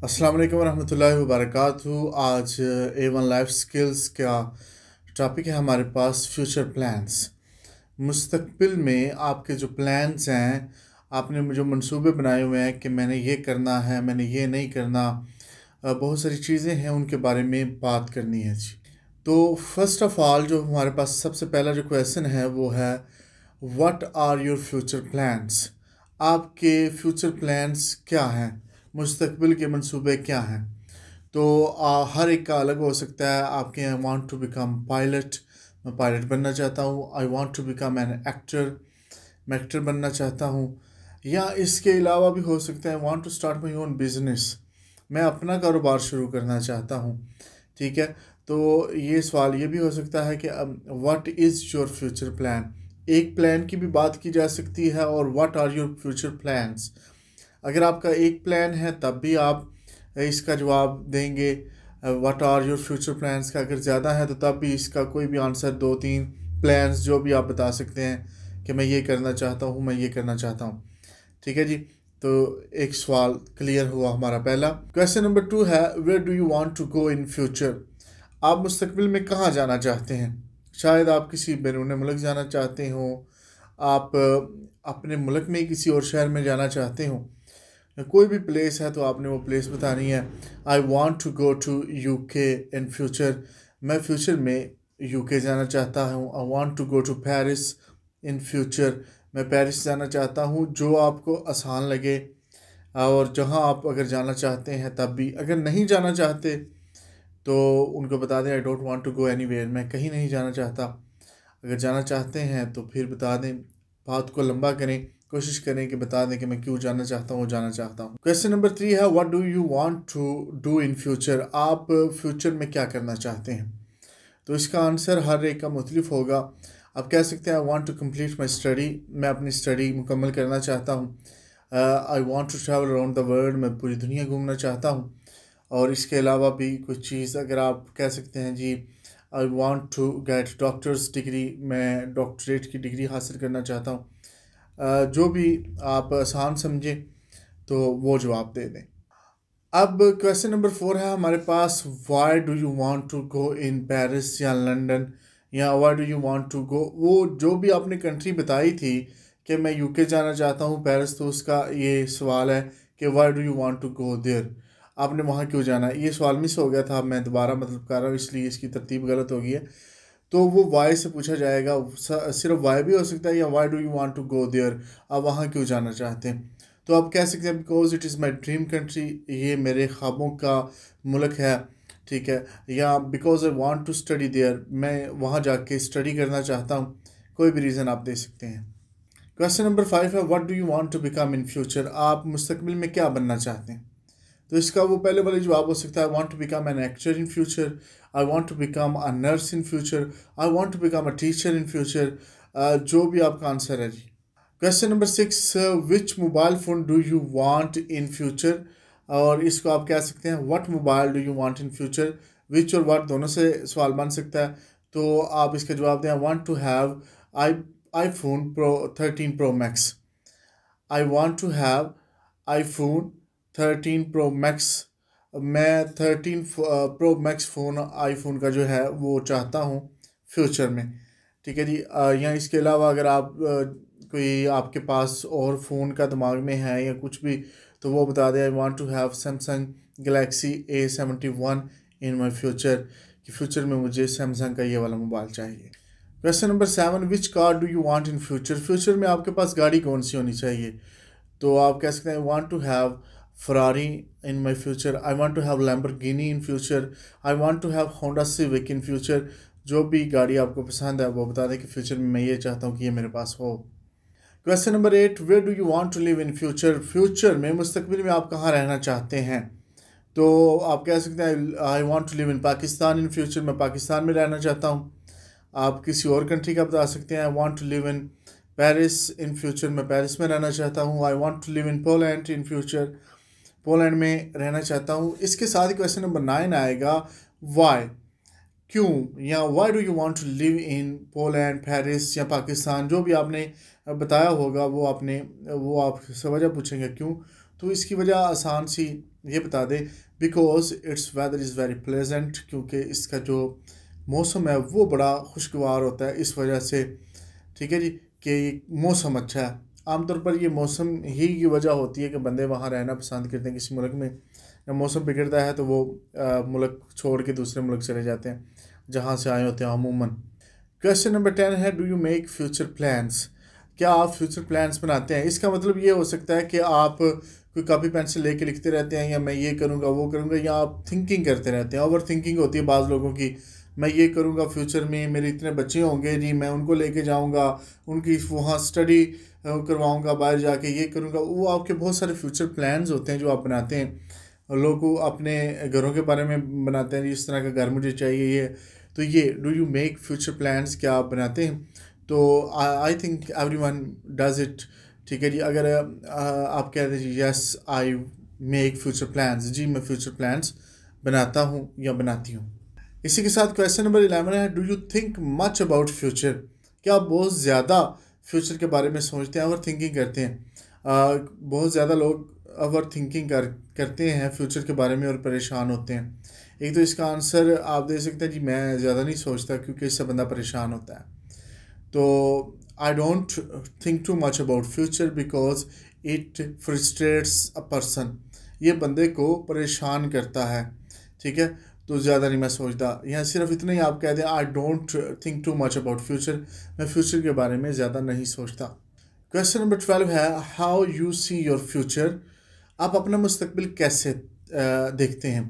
अस्सलाम वालेकुम रहमतुल्लाहि व बरकातहू। आज A1 लाइफ स्किल्स का टॉपिक है हमारे पास फ्यूचर प्लान्स। मुस्तकबिल में आपके जो प्लान्स हैं, आपने जो मंसूबे बनाए हुए हैं कि मैंने ये करना है, मैंने ये नहीं करना, बहुत सारी चीज़ें हैं उनके बारे में बात करनी है जी। तो फर्स्ट ऑफ ऑल जो हमारे पास सबसे पहला जो क्वेश्चन है वो है what are your future plans. आपके फ्यूचर प्लान्स क्या हैं, मुस्तकबिल के मंसूबे क्या हैं। तो हर एक का अलग हो सकता है। आपके I want to become pilot, मैं पायलट बनना चाहता हूँ। I want to become an actor, मैं एक्टर बनना चाहता हूँ। या इसके अलावा भी हो सकता है I want to start my own business, मैं अपना कारोबार शुरू करना चाहता हूँ। ठीक है, तो ये सवाल ये भी हो सकता है कि what is your future plan. एक प्लान की भी बात की जा सकती है और what are your future plans. अगर आपका एक प्लान है तब भी आप इसका जवाब देंगे what are your future plans का। अगर ज़्यादा है तो तब भी इसका कोई भी आंसर, दो तीन प्लान्स जो भी आप बता सकते हैं कि मैं ये करना चाहता हूँ, मैं ये करना चाहता हूँ। ठीक है जी, तो एक सवाल क्लियर हुआ हमारा पहला। क्वेश्चन नंबर 2 है where do you want to go in future. आप मुस्तकबिल में कहाँ जाना चाहते हैं। शायद आप किसी बैरून मुल्क जाना चाहते हो, आप अपने मुल्क में ही किसी और शहर में जाना चाहते हो, कोई भी प्लेस है तो आपने वो प्लेस बतानी है। I want to go to UK in future, मैं फ्यूचर में UK जाना चाहता हूँ। I want to go to Paris in future, मैं पेरिस जाना चाहता हूँ। जो आपको आसान लगे और जहाँ आप अगर जाना चाहते हैं तब भी, अगर नहीं जाना चाहते तो उनको बता दें I don't want to go anywhere, मैं कहीं नहीं जाना चाहता। अगर जाना चाहते हैं तो फिर बता दें, बात को लंबा करें, कोशिश करें कि बता दें कि मैं क्यों जाना चाहता हूँ, जाना चाहता हूँ। क्वेश्चन नंबर 3 है what do you want to do in future. आप फ्यूचर में क्या करना चाहते हैं। तो इसका आंसर हर एक का मुख्तलिफ होगा। आप कह सकते हैं I want to complete my study, मैं अपनी स्टडी मुकम्मल करना चाहता हूँ। I want to travel around the world, मैं पूरी दुनिया घूमना चाहता हूँ। और इसके अलावा भी कुछ चीज़ अगर आप कह सकते हैं जी I want to get doctors degree, मैं डॉक्टरेट की डिग्री हासिल करना चाहता हूँ। जो भी आप आसान समझें तो वो जवाब दे दें। अब क्वेश्चन नंबर 4 है हमारे पास why do you want to go in Paris या लंदन, या why do you want to go, वो जो भी आपने कंट्री बताई थी कि मैं UK जाना चाहता हूँ, पेरिस, तो उसका ये सवाल है कि why do you want to go there, आपने वहाँ क्यों जाना है। ये सवाल मिस हो गया था, मैं दोबारा मतलब कर रहा हूँ, इसलिए इसकी तरतीब गलत हो गई है। तो वो वाई से पूछा जाएगा, सिर्फ वाई भी हो सकता है या why do you want to go there, आप वहाँ क्यों जाना चाहते हैं। तो आप कह सकते हैं because it is my dream country, ये मेरे ख्वाबों का मुल्क है। ठीक है, या because I want to study there, मैं वहाँ जाके स्टडी करना चाहता हूँ। कोई भी रीज़न आप दे सकते हैं। क्वेश्चन नंबर 5 है what do you want to become in future. आप मुस्तकबिल में क्या बनना चाहते हैं। तो इसका वो पहले वाले जवाब हो सकता है I want to become an actor in future, I want to become a nurse in future, I want to become a teacher in future. जो भी आपका आंसर है जी। Question number 6 which mobile phone do you want in future. और इसको आप कह सकते हैं what mobile do you want in future. Which और व्हाट दोनों से सवाल बन सकता है। तो आप इसका जवाब दें I want to have I iPhone Pro 13 Pro Max, I want to have iPhone 13 Pro Max, मैं 13 Pro Max फ़ोन आईफोन का जो है वो चाहता हूँ फ्यूचर में। ठीक है जी। या इसके अलावा अगर आप कोई आपके पास और फ़ोन का दिमाग में है या कुछ भी, तो वो बता दें I want to have Samsung Galaxy A71 in my future, कि फ्यूचर में मुझे सैमसंग का ये वाला मोबाइल चाहिए। Question number 7 which car do you want in future. Future में आपके पास गाड़ी कौन सी होनी चाहिए। तो आप कह सकते हैं I want to have Ferrari in my future, I want to have Lamborghini in future, I want to have Honda Civic in future. जो भी गाड़ी आपको पसंद है वो बता दें कि फ्यूचर में मैं ये चाहता हूँ कि ये मेरे पास हो। Question number 8 where do you want to live in future. Future में, मुस्तकबिल में आप कहाँ रहना चाहते हैं। तो आप कह सकते हैं I want to live in Pakistan in future, मैं पाकिस्तान में रहना चाहता हूँ। आप किसी और कंट्री का बता सकते हैं I want to live in Paris in future, मैं पेरिस में रहना चाहता हूँ। I want to live in Poland in future, Poland में रहना चाहता हूँ। इसके साथ ही क्वेश्चन नंबर 9 आएगा वाई, क्यों, या why do you want to live in Poland, Paris या पाकिस्तान। जो भी आपने बताया होगा वो आपने, वो आप वजह पूछेंगे क्यों। तो इसकी वजह आसान सी ये बता दें, because it's weather is very pleasant, क्योंकि इसका जो मौसम है वो बड़ा खुशगवार होता है इस वजह से, ठीक है जी, कि ये मौसम अच्छा है। आमतौर पर ये मौसम ही की वजह होती है कि बंदे वहाँ रहना पसंद करते हैं किसी मुल्क में। जब मौसम बिगड़ता है तो वो मुल्क छोड़ के दूसरे मुल्क चले जाते हैं जहाँ से आए होते हैं अमूमन। क्वेश्चन नंबर 10 है, do you make future plans? क्या आप फ्यूचर प्लान्स बनाते हैं? इसका मतलब ये हो सकता है कि आप कोई कॉपी पेंसिल लेके लिखते रहते हैं, या मैं ये करूँगा वो करूँगा, या आप थिंकिंग करते रहते हैं। ओवर थिंकिंग होती है बाज़ लोगों की, मैं ये करूँगा फ्यूचर में, मेरे इतने बच्चे होंगे जी, मैं उनको लेके जाऊँगा, उनकी वहाँ स्टडी करवाऊँगा, बाहर जाके ये करूँगा। वो आपके बहुत सारे फ्यूचर प्लान्स होते हैं जो आप बनाते हैं। और लोग अपने घरों के बारे में बनाते हैं, इस तरह का घर मुझे चाहिए ये। तो ये do you make future plans, क्या आप बनाते हैं? तो I think everyone does it, ठीक है जी। अगर आप कहते हैं जी yes I make future plans, जी मैं फ्यूचर प्लान्स बनाता हूँ या बनाती हूँ। इसी के साथ क्वेश्चन नंबर 11 है, do you think much about future? क्या आप बहुत ज़्यादा फ्यूचर के बारे में सोचते हैं, ओवर थिंकिंग करते हैं? बहुत ज़्यादा लोग ओवर थिंकिंग करते हैं फ्यूचर के बारे में और परेशान होते हैं। एक तो इसका आंसर आप दे सकते हैं जी मैं ज़्यादा नहीं सोचता, क्योंकि इससे बंदा परेशान होता है। तो I don't think too much about future because it frustrates a person, ये बंदे को परेशान करता है, ठीक है। तो ज़्यादा नहीं मैं सोचता, यहाँ सिर्फ इतना ही आप कह दें I don't think too much about future, मैं फ्यूचर के बारे में ज़्यादा नहीं सोचता। क्वेश्चन नंबर 12 है, how you see your future? आप अपना मुस्तकबिल कैसे देखते हैं?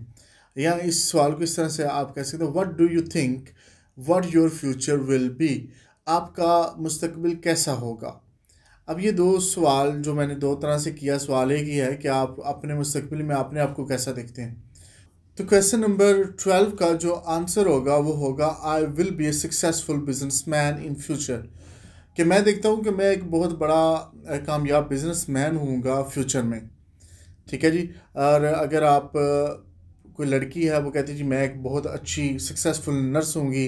या इस सवाल को इस तरह से आप कह सकते हैं, what do you think what your future will be? आपका मुस्तकबिल कैसा होगा? अब ये दो सवाल जो मैंने दो तरह से किया, सवाल एक ही है कि आप अपने मुस्तकबिल में अपने आप को कैसा देखते हैं। तो क्वेश्चन नंबर 12 का जो आंसर होगा वो होगा, I will be A successful businessman in future. कि मैं देखता हूँ कि मैं एक बहुत बड़ा कामयाब बिजनेसमैन होऊंगा फ्यूचर में, ठीक है जी। और अगर आप कोई लड़की है वो कहती है जी मैं एक बहुत अच्छी सक्सेसफुल नर्स होंगी,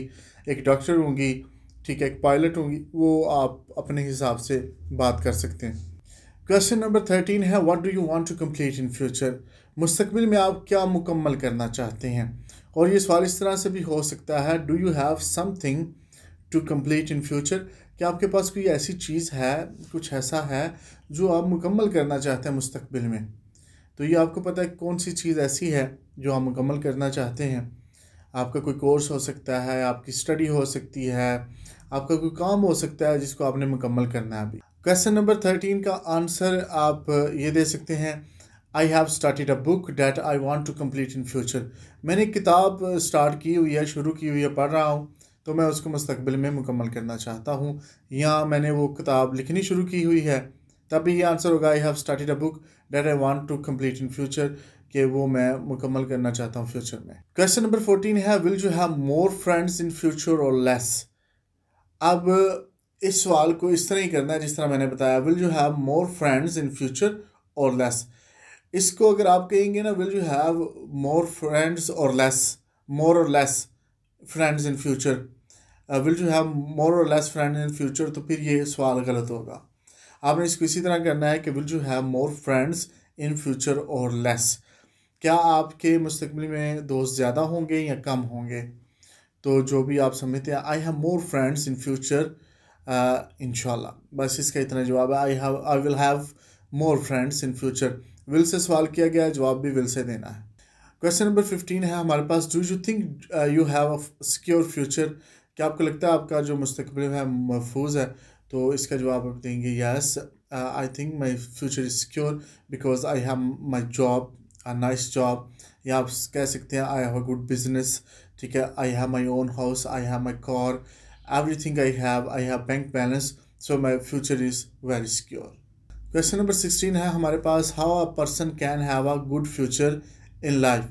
एक डॉक्टर होंगी, ठीक है, एक पायलट होंगी, वो आप अपने हिसाब से बात कर सकते हैं। क्वेश्चन नंबर 13 है, what do you want to complete in future? मुस्तकबिल में आप क्या मुकम्मल करना चाहते हैं? और ये सवाल इस तरह से भी हो सकता है, do you have something to complete in future? क्या आपके पास कोई ऐसी चीज़ है, कुछ ऐसा है जो आप मुकम्मल करना चाहते हैं मुस्तकबिल में? तो ये आपको पता है कौन सी चीज़ ऐसी है जो आप मुकम्मल करना चाहते हैं। आपका कोई कोर्स हो सकता है, आपकी स्टडी हो सकती है, आपका कोई काम हो सकता है जिसको आपने मुकम्मल करना है अभी। क्वेश्चन नंबर 13 का आंसर आप ये दे सकते हैं, I have started a book that I want to complete in future. मैंने एक किताब स्टार्ट की हुई है, शुरू की हुई है, पढ़ रहा हूँ, तो मैं उसको मुस्तकबिल में मुकम्मल करना चाहता हूँ, या मैंने वो किताब लिखनी शुरू की हुई है, तब भी ये आंसर होगा, I have started a book that I want to complete in future, कि वो मैं मुकम्मल करना चाहता हूँ फ्यूचर में। क्वेश्चन नंबर 14 है, will you have more friends in future और लेस? अब इस सवाल को इस तरह ही करना है जिस तरह मैंने बताया, will you have more friends in future और लेस। इसको अगर आप कहेंगे ना, will you have more friends और लेस, मोर और less friends in future, will you have more और लेस फ्रेंड्स इन फ्यूचर, तो फिर ये सवाल गलत होगा। आपने इसको इसी तरह करना है कि will you have more friends in future और लेस। क्या आपके मुस्तकबिल में दोस्त ज़्यादा होंगे या कम होंगे? तो जो भी आप समझते हैं, I have more friends in future, इंशाल्लाह, बस इसका इतना जवाब है, I will have more friends in future. Will say सवाल किया गया है, जवाब भी विल से देना है। क्वेश्चन नंबर 15 है हमारे पास, do you think you have a secure future? क्या आपको लगता है आपका जो मुस्तकबिल है महफूज है? तो इसका जवाब आप देंगे, yes I think my future is secure because I have my job, a nice job, या आप कह सकते हैं I have a good business, ठीक है, I have my own house, I have my car, everything I have bank balance, so my future is very secure. Question number 16 है हमारे पास, how a person can have a good future in life?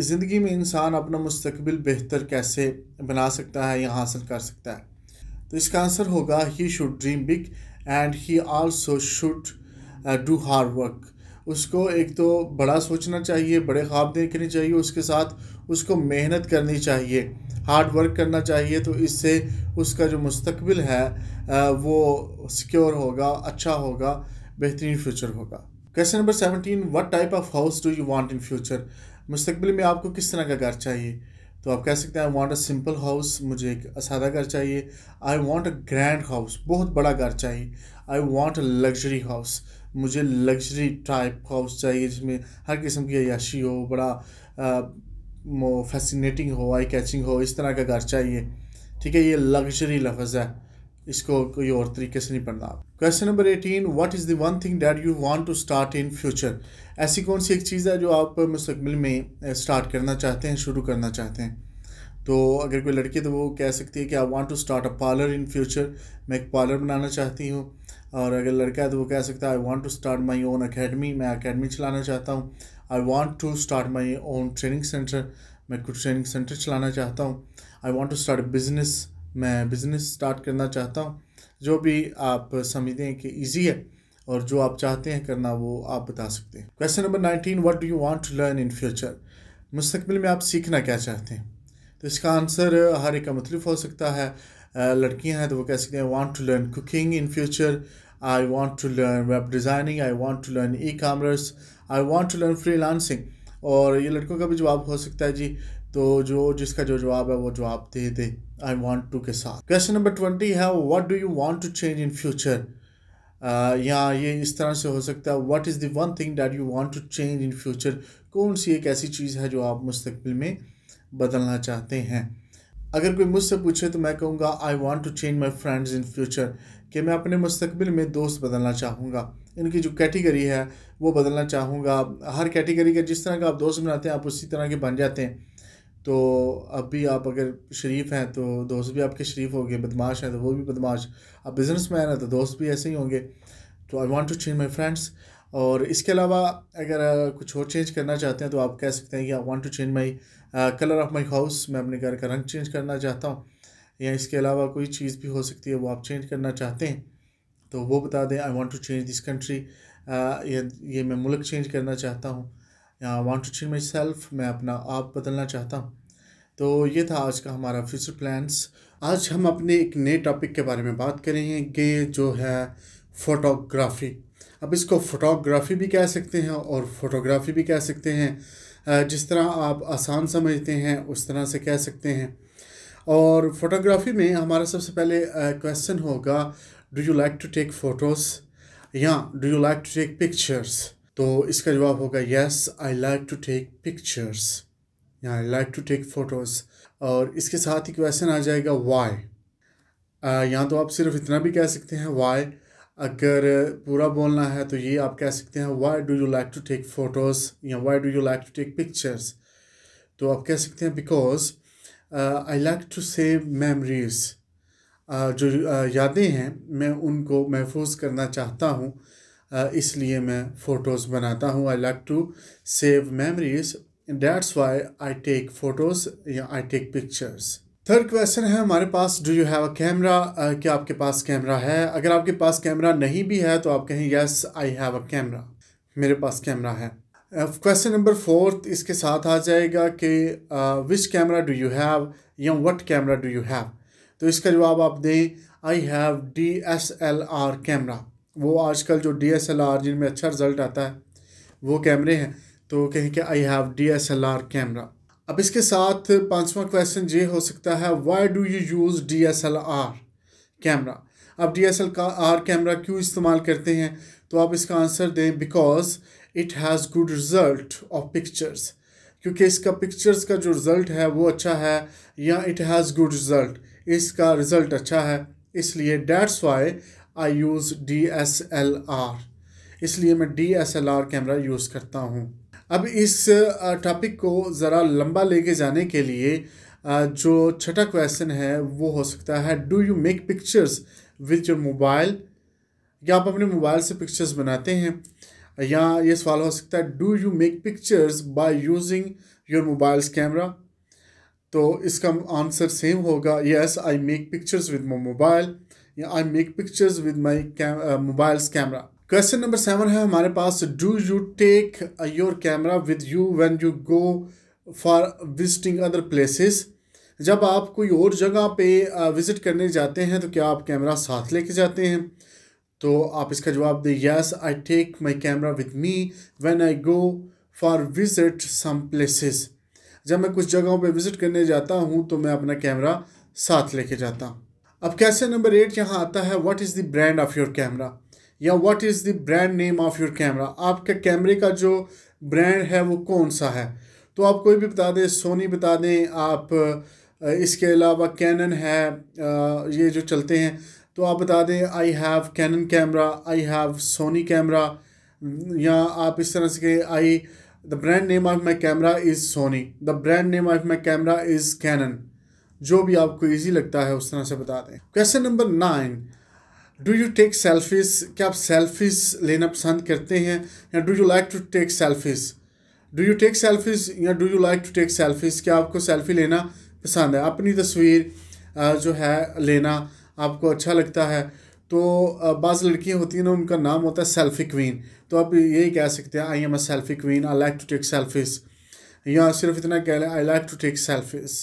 ज़िंदगी में इंसान अपना मुस्तकबिल बेहतर कैसे बना सकता है या हासिल कर सकता है? तो इसका आंसर होगा, he should dream big and he also should do hard work. उसको एक तो बड़ा सोचना चाहिए, बड़े ख्वाब देखने चाहिए, उसके साथ उसको मेहनत करनी चाहिए, हार्ड वर्क करना चाहिए, तो इससे उसका जो मुस्तकबिल है वो सिक्योर होगा, अच्छा होगा, बेहतरीन फ्यूचर होगा। Question number 17, what type of house do you want in future? मुस्तकबिल में आपको किस तरह का घर चाहिए? तो आप कह सकते हैं I want a simple house, मुझे एक सादा घर चाहिए। I want a grand house, बहुत बड़ा घर चाहिए। I want a luxury house, मुझे लग्जरी टाइप हाउस चाहिए जिसमें हर किस्म की अय्याशी हो, बड़ा फैसिनेटिंग हो, आई कैचिंग हो, इस तरह का घर चाहिए। ठीक है, ये लग्जरी लफ्ज़ है, इसको कोई और तरीके से नहीं पढ़ना। Question number 18, what is the one thing that you want to start in future? ऐसी कौन सी एक चीज़ है जो आप मुस्तकबिल में स्टार्ट करना चाहते हैं, शुरू करना चाहते हैं? तो अगर कोई लड़की है तो वो कह सकती है कि I want to start a parlour in future, मैं एक पार्लर बनाना चाहती हूँ। और अगर लड़का है तो वो कह सकता है I want to start my own academy, मैं अकेडमी चलाना चाहता हूँ। I want to start my own training centre, मैं कुछ ट्रेनिंग सेंटर चलाना चाहता हूँ। I want to start business, मैं बिज़नेस स्टार्ट करना चाहता हूँ। जो भी आप समझते हैं कि ईजी है और जो आप चाहते हैं करना वो आप बता सकते हैं। Question number 19, what do you want to learn in future? मुस्तकबिल में आप सीखना क्या चाहते हैं? तो इसका आंसर हर एक का मुख्तलिफ हो सकता है। लड़कियां हैं तो वो कह सकते हैं want to learn cooking in future, I want to learn web designing, I want to learn e commerce, I want to learn freelancing. और ये लड़कों का भी जवाब हो सकता है जी, तो जो जिसका जो जवाब है वो जवाब दे दे आई वांट टू के साथ। क्वेश्चन नंबर 20 है what do you want to change in future? या ये इस तरह से हो सकता है what is the one thing that you want to change in future? कौन सी एक ऐसी चीज़ है जो आप मुस्तकबिल में बदलना चाहते हैं? अगर कोई मुझसे पूछे तो मैं कहूँगा I want to change my friends in future, कि मैं अपने मुस्तकबिल में दोस्त बदलना चाहूँगा। इनकी जो कैटेगरी है वो बदलना चाहूँगा। हर कैटेगरी का जिस तरह का आप दोस्त बनाते हैं आप उसी तरह के बन जाते हैं। तो अभी आप अगर शरीफ हैं तो दोस्त भी आपके शरीफ होंगे, बदमाश हैं तो वो भी बदमाश, आप बिजनेसमैन हैं तो दोस्त भी ऐसे ही होंगे। तो I want to change my friends. और इसके अलावा अगर कुछ और चेंज करना चाहते हैं तो आप कह सकते हैं कि I want to change my colour of my house, मैं अपने घर का रंग चेंज करना चाहता हूँ। या इसके अलावा कोई चीज़ भी हो सकती है वो आप चेंज करना चाहते हैं तो वो बता दें। I want to change this country, ये मैं मुल्क चेंज करना चाहता हूँ। या want to change myself, मैं अपना आप बदलना चाहता हूँ। तो ये था आज का हमारा फ्यूचर प्लान्स। आज हम अपने एक नए टॉपिक के बारे में बात करेंगे जो है फ़ोटोग्राफ़ी। अब इसको फ़ोटोग्राफ़ी भी कह सकते हैं और फ़ोटोग्राफ़ी भी कह सकते हैं, जिस तरह आप आसान समझते हैं उस तरह से कह सकते हैं। और फ़ोटोग्राफ़ी में हमारा सबसे पहले क्वेश्चन होगा do you like to take photos या do you like to take pictures? तो इसका जवाब होगा yes I like to take pictures या I like to take photos. और इसके साथ ही क्वेश्चन आ जाएगा वाई। यहाँ तो आप सिर्फ इतना भी कह सकते हैं वाई। अगर पूरा बोलना है तो ये आप कह सकते हैं why do you like to take photos या why do you like to take pictures. तो आप कह सकते हैं because I like to save memories, जो यादें हैं मैं उनको महफूज करना चाहता हूँ, इसलिए मैं फ़ोटोज़ बनाता हूँ। I like to save memories, that's why I take photos या I take pictures. Third question है हमारे पास do you have a camera? क्या आपके पास कैमरा है? अगर आपके पास कैमरा नहीं भी है तो आप कहें yes I have a camera, मेरे पास कैमरा है। क्वेश्चन नंबर 4 इसके साथ आ जाएगा कि विच कैमरा डू यू हैव या what camera do you have? तो इसका जवाब आप दें आई हैव DSLR कैमरा। वो आजकल जो DSLR जिनमें अच्छा रिज़ल्ट आता है वो कैमरे हैं, तो कहें कि आई हैव DSLR कैमरा। अब इसके साथ पांचवा क्वेश्चन ये हो सकता है why do you use DSLR camera? अब DSLR कैमरा क्यों इस्तेमाल करते हैं? तो आप इसका आंसर दें because it has good result of pictures, क्योंकि इसका पिक्चर्स का जो रिज़ल्ट है वो अच्छा है, या इट हैज़ गुड रिज़ल्ट, इसका रिज़ल्ट अच्छा है, इसलिए that's why I use DSLR, इसलिए मैं DSLR कैमरा यूज़ करता हूँ। अब इस टॉपिक को ज़रा लंबा लेके जाने के लिए जो छठा क्वेश्चन है वो हो सकता है do you make pictures with your mobile? या आप अपने मोबाइल से पिक्चर्स बनाते हैं? या ये सवाल हो सकता है do you make pictures by using your mobile's camera? तो इसका आंसर सेम होगा yes I make pictures with my mobile या I make pictures with my mobile's camera. Question number 7 है हमारे पास do you take your camera with you when you go for visiting other places? जब आप कोई और जगह पे विज़िट करने जाते हैं तो क्या आप कैमरा साथ लेके जाते हैं? तो आप इसका जवाब दें, yes I take my camera with me when I go for visit some places. जब मैं कुछ जगहों पे विज़िट करने जाता हूँ तो मैं अपना कैमरा साथ लेके जाता हूँ। अब क्वेश्चन नंबर 8 यहाँ आता है, what is the brand of your camera, या what is the brand name of your camera. आपके कैमरे का जो ब्रांड है वो कौन सा है। तो आप कोई भी बता दें, सोनी बता दें आप, इसके अलावा कैनन है, ये जो चलते हैं, तो आप बता दें I have Canon camera, I have Sony camera, या आप इस तरह से कहें I the brand name of my camera is Sony, the brand name of my camera is Canon. जो भी आपको इजी लगता है उस तरह से बता दें। Question number 9, do you take selfies, क्या आप सेल्फीज लेना पसंद करते हैं, या do you like to take selfies. Do you take selfies या do you like to take selfies, क्या आपको सेल्फी लेना पसंद है, अपनी तस्वीर जो है लेना आपको अच्छा लगता है। तो बाज़ लड़कियां होती हैं ना, उनका नाम होता है सेल्फी क्वीन, तो आप यही कह सकते हैं I am a selfie queen, I like to take selfies, या सिर्फ इतना कह लें I like to take selfies.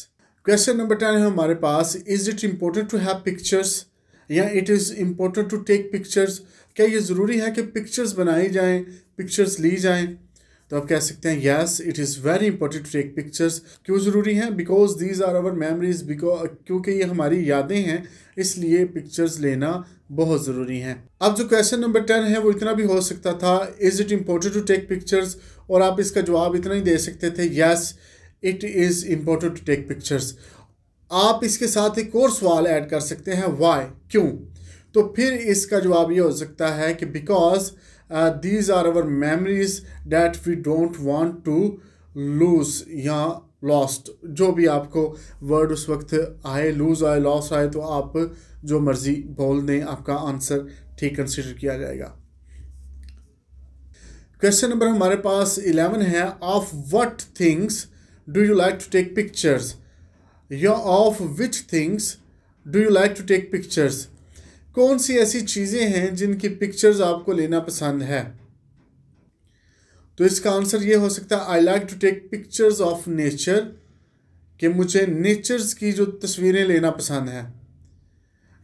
Question number 10 है हमारे पास, is it important to have pictures, या it is important to take pictures, क्या ये ज़रूरी है कि पिक्चर्स बनाई जाएं, पिक्चर्स ली जाएं। तो आप कह सकते हैं yes it is very important to take pictures. क्यों ज़रूरी हैं, because these are our memories, because क्योंकि ये हमारी यादें हैं, इसलिए पिक्चर्स लेना बहुत ज़रूरी हैं। अब जो क्वेश्चन नंबर 10 है वो इतना भी हो सकता था, is it important to take pictures, और आप इसका जवाब इतना ही दे सकते थे, yes it is important to take pictures. आप इसके साथ एक और सवाल ऐड कर सकते हैं, वाई, क्यों। तो फिर इसका जवाब ये हो सकता है कि because these are our memories that we don't want to lose या लॉस्ट, जो भी आपको वर्ड उस वक्त आए, लूज आए, लॉस आए, तो आप जो मर्जी बोल दें, आपका आंसर ठीक कंसिडर किया जाएगा। क्वेश्चन नंबर हमारे पास 11 है, of what things do you like to take pictures, या of which things do you like to take pictures. कौन सी ऐसी चीज़ें हैं जिनकी पिक्चर्स आपको लेना पसंद है। तो इसका आंसर ये हो सकता है, I like to take pictures of nature, कि मुझे नेचर्स की जो तस्वीरें लेना पसंद है।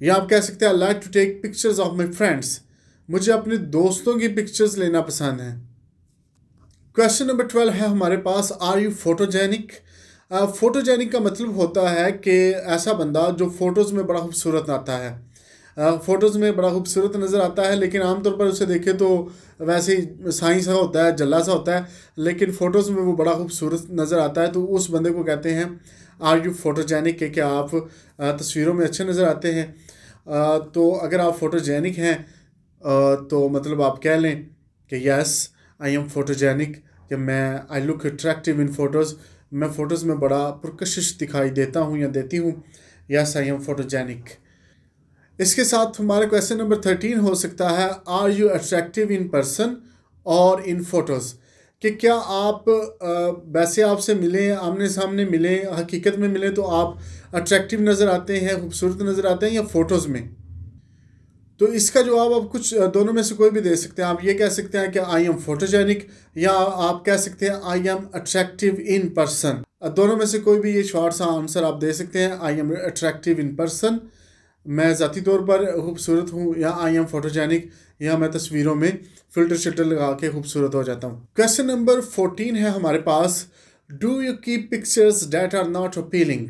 या आप कह सकते हैं, I like to take pictures of my friends, मुझे अपने दोस्तों की पिक्चर्स लेना पसंद है। क्वेश्चन नंबर 12 है हमारे पास, आर यू फोटोजेनिक। फोटोजेनिक का मतलब होता है कि ऐसा बंदा जो फ़ोटोज़ में बड़ा खूबसूरत आता है, फ़ोटोज़ में बड़ा खूबसूरत नज़र आता है, लेकिन आमतौर पर उसे देखें तो वैसे ही साई सा होता है, जल्ला सा होता है, लेकिन फ़ोटोज़ में वो बड़ा खूबसूरत नज़र आता है। तो उस बंदे को कहते हैं आर यू फोटोजेनिक, के क्या आप तस्वीरों में अच्छे नज़र आते हैं। तो अगर आप फोटोजेनिक हैं तो मतलब आप कह लें कि यस आई एम फोटोजेनिक, कि मैं I look attractive in photos, मैं फ़ोटोज़ में बड़ा पुरकशिश दिखाई देता हूँ या देती हूँ, यस आई एम फोटोजेनिक। इसके साथ हमारा क्वेश्चन नंबर 13 हो सकता है, are you attractive in person और इन फ़ोटोज़, कि क्या आप वैसे आपसे मिलें, आमने सामने मिलें, हकीकत में मिलें तो आप अट्रैक्टिव नज़र आते हैं, खूबसूरत नज़र आते हैं, या फ़ोटोज़ में। तो इसका जवाब आप कुछ दोनों में से कोई भी दे सकते हैं। आप ये कह सकते हैं कि आई एम फोटोजेनिक, या आप कह सकते हैं I M attractive in person. दोनों में से कोई भी ये शॉर्ट सा आंसर आप दे सकते हैं, I M attractive in person, मैं ज़ाती तौर पर खूबसूरत हूँ, या आई एम फोटोजेनिक, या मैं तस्वीरों में फ़िल्टर शिल्टर लगा के खूबसूरत हो जाता हूँ। क्वेश्चन नंबर 14 है हमारे पास, do you keep pictures that are not appealing.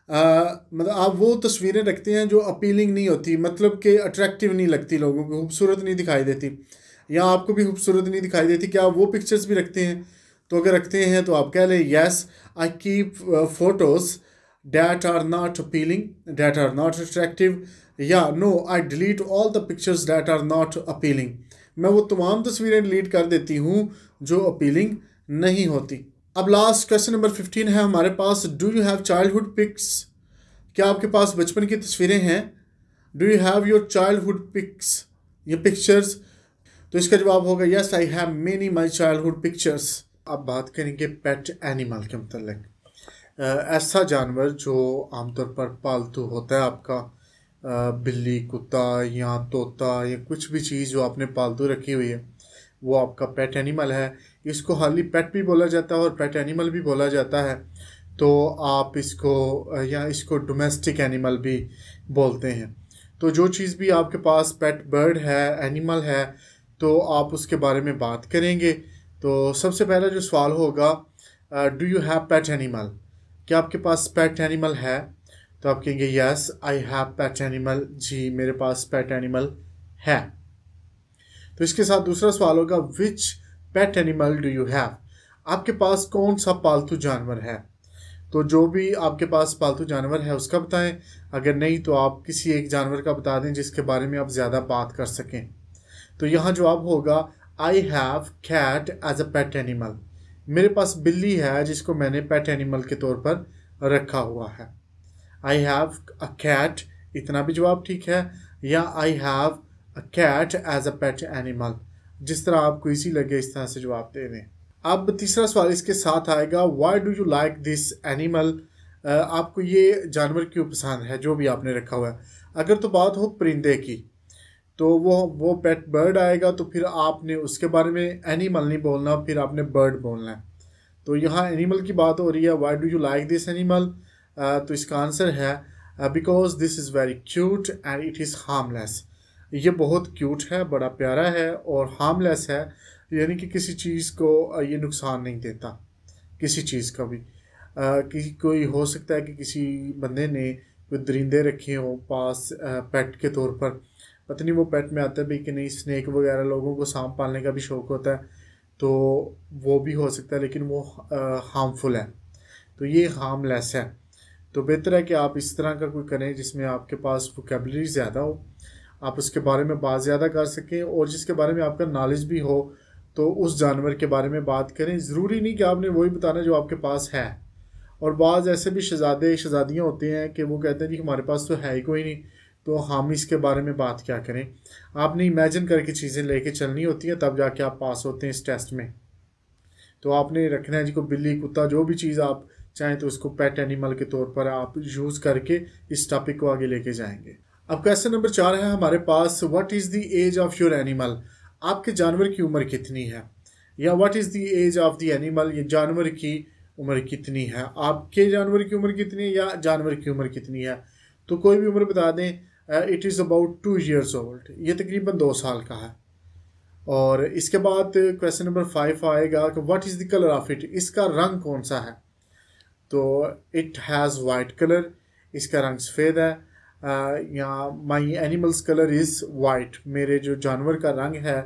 मतलब आप वो तस्वीरें रखते हैं जो अपीलिंग नहीं होती, मतलब कि अट्रैक्टिव नहीं लगती, लोगों को खूबसूरत नहीं दिखाई देती, या आपको भी खूबसूरत नहीं दिखाई देती, क्या आप वो पिक्चर्स भी रखते हैं। तो अगर रखते हैं तो आप कह लें yes I keep photos that are not appealing, that are not attractive, या no I delete all the pictures that are not appealing, मैं वो तमाम तस्वीरें डिलीट कर देती हूँ जो अपीलिंग नहीं होती। अब लास्ट क्वेश्चन नंबर 15 है हमारे पास, do you have childhood pics, क्या आपके पास बचपन की तस्वीरें हैं। Do you have your childhood pics या पिक्चर्स। तो इसका जवाब होगा yes I have many my childhood pictures. अब बात करेंगे पेट एनिमल के मतलब, ऐसा जानवर जो आमतौर पर पालतू होता है आपका, बिल्ली, कुत्ता या तोता या कुछ भी चीज़ जो आपने पालतू रखी हुई है, वो आपका पेट एनिमल है। इसको हार्डली पेट भी बोला जाता है और पेट एनिमल भी बोला जाता है। तो आप इसको या इसको डोमेस्टिक एनिमल भी बोलते हैं। तो जो चीज़ भी आपके पास पेट बर्ड है, एनिमल है, तो आप उसके बारे में बात करेंगे। तो सबसे पहला जो सवाल होगा, do you have pet animal? क्या आपके पास पेट एनिमल है? तो आप कहेंगे yes I have pet animal, जी मेरे पास पेट एनिमल है। तो इसके साथ दूसरा सवाल होगा, which pet animal do you have? आपके पास कौन सा पालतू जानवर है? तो जो भी आपके पास पालतू जानवर है उसका बताएं, अगर नहीं तो आप किसी एक जानवर का बता दें जिसके बारे में आप ज़्यादा बात कर सकें। तो यहाँ जवाब होगा, I have cat as a pet animal. मेरे पास बिल्ली है जिसको मैंने पेट एनिमल के तौर पर रखा हुआ है। आई हैव अ कैट, इतना भी जवाब ठीक है, या I have a cat as a pet animal, जिस तरह आपको इजी लगे इस तरह से जवाब दे दें। अब तीसरा सवाल इसके साथ आएगा, Y do you like this animal? आपको ये जानवर क्यों पसंद है जो भी आपने रखा हुआ है? अगर तो बात हो परिंदे की, तो वो पेट बर्ड आएगा, तो फिर आपने उसके बारे में एनिमल नहीं बोलना, फिर आपने बर्ड बोलना है। तो यहाँ एनिमल की बात हो रही है, Y do you like this animal? तो इसका आंसर है, because this is very cute and it is harmless. ये बहुत क्यूट है, बड़ा प्यारा है और हार्मलेस है, यानी कि किसी चीज़ को ये नुकसान नहीं देता, किसी चीज़ का भी। किसी कोई हो सकता है कि किसी बंदे ने कोई दरिंदे रखे हों पास पेट के तौर पर, पता नहीं वो पेट में आता है भी कि नहीं, स्नेक वगैरह, लोगों को सांप पालने का भी शौक़ होता है, तो वो भी हो सकता है, लेकिन वो हार्मफुल है, तो ये हार्मलेस है। तो बेहतर है कि आप इस तरह का कोई करें जिसमें आपके पास वोकेबलरी ज़्यादा हो, आप उसके बारे में बात ज़्यादा कर सकें, और जिसके बारे में आपका नॉलेज भी हो, तो उस जानवर के बारे में बात करें। ज़रूरी नहीं कि आपने वही बताना जो आपके पास है। और बाज़ ऐसे भी शहज़ादे शहज़ादियाँ होते हैं कि वो कहते हैं जी हमारे पास तो है ही कोई नहीं, तो हम इसके बारे में बात क्या करें। आपने इमेजिन करके चीज़ें लेके चलनी होती हैं, तब जाके आप पास होते हैं इस टेस्ट में। तो आपने रखना है जी को बिल्ली कुत्ता जो भी चीज़ आप चाहें तो उसको पेट एनिमल के तौर पर आप यूज़ करके इस टॉपिक को आगे लेके जाएंगे। अब क्वेश्चन नंबर 4 है हमारे पास, what is the age of your animal? आपके जानवर की उम्र कितनी है? या what is the age of the animal, ये जानवर की उम्र कितनी है? आपके जानवर की उम्र कितनी है या जानवर की उम्र कितनी है? तो कोई भी उम्र बता दें। It is about 2 years old, ये तकरीबन 2 साल का है। और इसके बाद क्वेश्चन नंबर 5 आएगा कि what is the colour of it? इसका रंग कौन सा है? तो इट हैज़ वाइट कलर, इसका रंग सफ़ेद है। या माई एनिमल्स कलर इज़ वाइट, मेरे जो जानवर का रंग है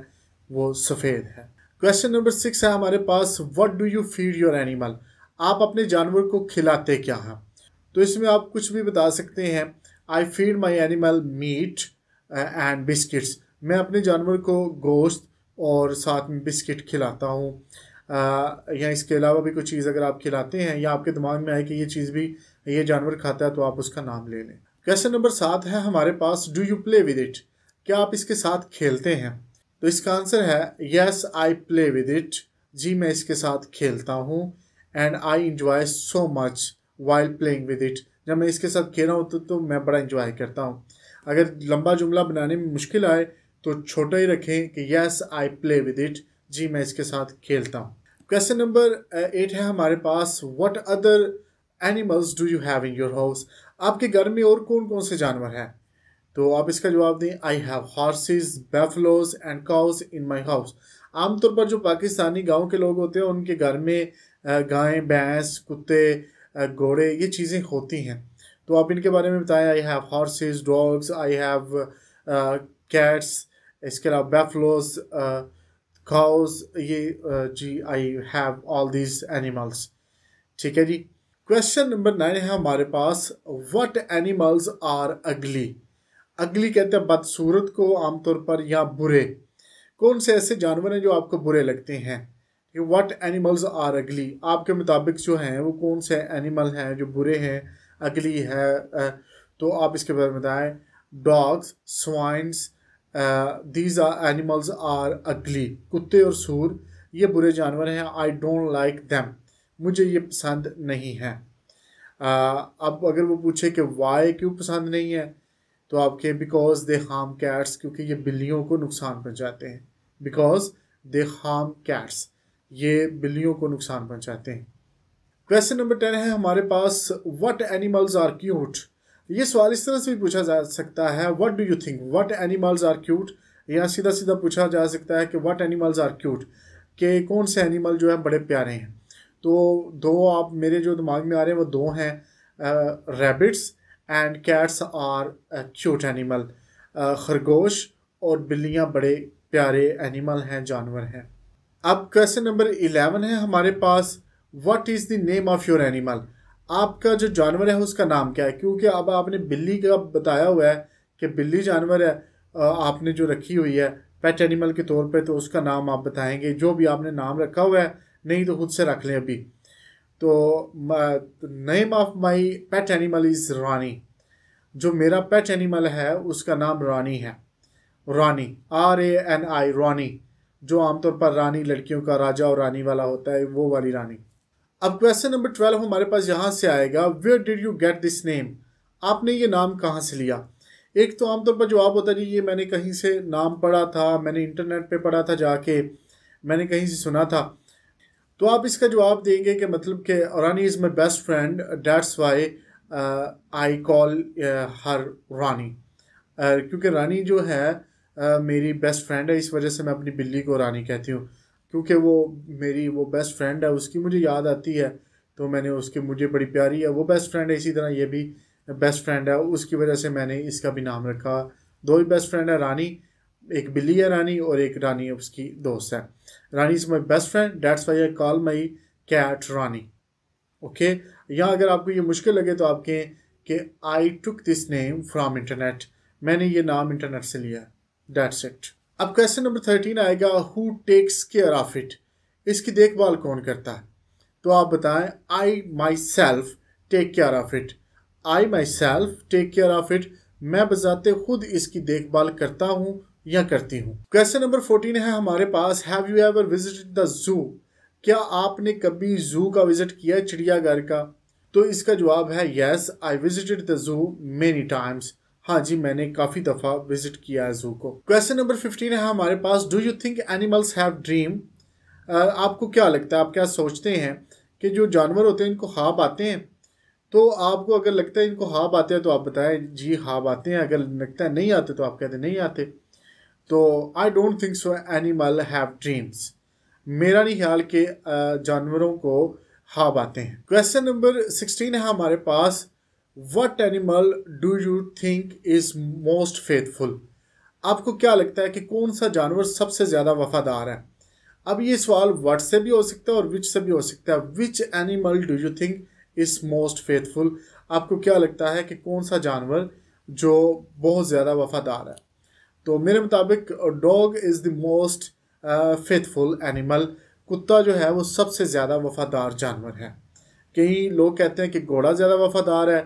वो सफ़ेद है। क्वेश्चन नंबर 6 है हमारे पास, what do you feed your animal? आप अपने जानवर को खिलाते क्या हैं? तो इसमें आप कुछ भी बता सकते हैं। I feed my animal meet and biscuits, मैं अपने जानवर को गोश्त और साथ में बिस्किट खिलाता हूँ। या इसके अलावा भी कुछ चीज़ अगर आप खिलाते हैं या आपके दिमाग में आए कि ये चीज़ भी ये जानवर खाता है, तो आप उसका नाम ले लें। क्वेश्चन नंबर 7 है हमारे पास, do you play with it? क्या आप इसके साथ खेलते हैं? तो इसका आंसर है yes I play with it, जी मैं इसके साथ खेलता हूँ। And I enjoy so much while playing with it, जब मैं इसके साथ खेल रहा हूँ तो मैं बड़ा इंजॉय करता हूँ। अगर लंबा जुमला बनाने में मुश्किल आए तो छोटा ही रखें कि yes I play with it, जी मैं इसके साथ खेलता हूँ। क्वेश्चन नंबर 8 है हमारे पास, what other animals do you have in your house? आपके घर में और कौन कौन से जानवर हैं? तो आप इसका जवाब दें, I have horses, buffaloes and cows in my house. आमतौर पर जो पाकिस्तानी गांव के लोग होते हैं उनके घर में गायें, भैंस, कुत्ते, घोड़े, ये चीज़ें होती हैं। तो आप इनके बारे में बताएं। I have horses, dogs, I have cats, इसके अलावा बैफलोज, काउज, ये जी I have all these animals. ठीक है जी। क्वेश्चन नंबर 9 है हमारे पास, व्हाट एनिमल्स आर अगली? अगली कहते हैं बदसूरत को आमतौर पर, या बुरे। कौन से ऐसे जानवर हैं जो आपको बुरे लगते हैं? व्हाट एनिमल्स आर अगली, आपके मुताबिक जो हैं वो कौन से एनिमल हैं जो बुरे हैं, अगली है? तो आप इसके बारे में बताएं। Dogs, swines, these are animals are ugly, कुत्ते और सूर ये बुरे जानवर हैं। आई डोंट लाइक देम, मुझे ये पसंद नहीं है। अब अगर वो पूछे कि वाई क्यों पसंद नहीं है, तो आपके बिकॉज दे हार्म कैट्स, क्योंकि ये बिल्लियों को नुकसान पहुंचाते हैं। बिकॉज दे हार्म कैट्स, ये बिल्लियों को नुकसान पहुंचाते हैं। क्वेश्चन नंबर 10 है हमारे पास, व्हाट एनिमल्स आर क्यूट? ये सवाल इस तरह से भी पूछा जा सकता है, what do you think, what animals are cute. या सीधा सीधा पूछा जा सकता है कि व्हाट एनिमल्स आर क्यूट, कि कौन से एनिमल जो है बड़े प्यारे हैं। तो दो आप मेरे जो दिमाग में आ रहे हैं वो दो हैं, rabbits and cats are cute animal. खरगोश और बिल्लियाँ बड़े प्यारे एनिमल हैं, जानवर हैं। अब क्वेश्चन नंबर 11 है हमारे पास, what is the name of your animal. आपका जो जानवर है उसका नाम क्या है। क्योंकि अब आपने बिल्ली का बताया हुआ है कि बिल्ली जानवर है आपने जो रखी हुई है पेट एनिमल के तौर पे, तो उसका नाम आप बताएंगे जो भी आपने नाम रखा हुआ है, नहीं तो खुद से रख लें अभी। तो name of my pet animal is Rani. जो मेरा पेट एनिमल है उसका नाम रानी है। रानी, RANI, रानी, जो आमतौर पर रानी लड़कियों का राजा और रानी वाला होता है, वो वाली रानी। अब क्वेश्चन नंबर 12 हमारे पास यहाँ से आएगा, where did you get this name. आपने ये नाम कहाँ से लिया। एक तो आमतौर पर जवाब होता है जी ये मैंने कहीं से नाम पढ़ा था, मैंने इंटरनेट पे पढ़ा था जाके, मैंने कहीं से सुना था। तो आप इसका जवाब देंगे कि मतलब कि Rani is my best friend, that's why I call her Rani. क्योंकि रानी जो है मेरी बेस्ट फ्रेंड है, इस वजह से मैं अपनी बिल्ली को रानी कहती हूँ। क्योंकि वो मेरी वो बेस्ट फ्रेंड है, उसकी मुझे याद आती है, तो मैंने उसकी, मुझे बड़ी प्यारी है वो बेस्ट फ्रेंड है, इसी तरह ये भी बेस्ट फ्रेंड है, उसकी वजह से मैंने इसका भी नाम रखा। दो ही बेस्ट फ्रेंड है रानी, एक बिल्ली है रानी और एक रानी उसकी दोस्त है। Rani is my best friend, that's why I call my cat Rani. Okay, या अगर आपको ये मुश्किल लगे तो आप कहें कि I took this name from internet, मैंने ये नाम इंटरनेट से लिया। That's it. अब क्वेश्चन नंबर 13 आएगा, who takes care of it. इसकी देखभाल कौन करता है। तो आप बताएं, I myself take care of it. I myself take care of it, मैं बजाते खुद इसकी देखभाल करता हूँ या करती हूँ। क्वेश्चन नंबर 14 है हमारे पास, have you ever visited the zoo. क्या आपने कभी जू का विजिट किया है, चिड़ियाघर का। तो इसका जवाब है येस, आई विजिटेड द जू मेनी टाइम्स। हाँ जी, मैंने काफ़ी दफ़ा विजिट किया है जू को। क्वेश्चन नंबर 15 है हमारे पास, do you think animals have dream. आपको क्या लगता है, आप क्या सोचते हैं कि जो जानवर होते हैं इनको ख्वाब आते हैं। तो आपको अगर लगता है इनको ख्वाब आते हैं तो आप बताएं जी ख्वाब आते हैं, अगर लगता है नहीं आते तो आप कहते नहीं आते। तो I don't think so animal have dreams. मेरा नहीं ख्याल कि जानवरों को ख्वाब आते हैं। क्वेश्चन नंबर 16 है हमारे पास, what animal do you think is most faithful. आपको क्या लगता है कि कौन सा जानवर सबसे ज़्यादा वफादार है। अब ये सवाल व्हाट से भी हो सकता है और विच से भी हो सकता है। Which animal do you think is most faithful. आपको क्या लगता है कि कौन सा जानवर जो बहुत ज़्यादा वफादार है। तो मेरे मुताबिक dog is the most faithful animal. कुत्ता जो है वो सबसे ज़्यादा वफादार जानवर है। कई लोग कहते हैं कि घोड़ा ज़्यादा वफादार है,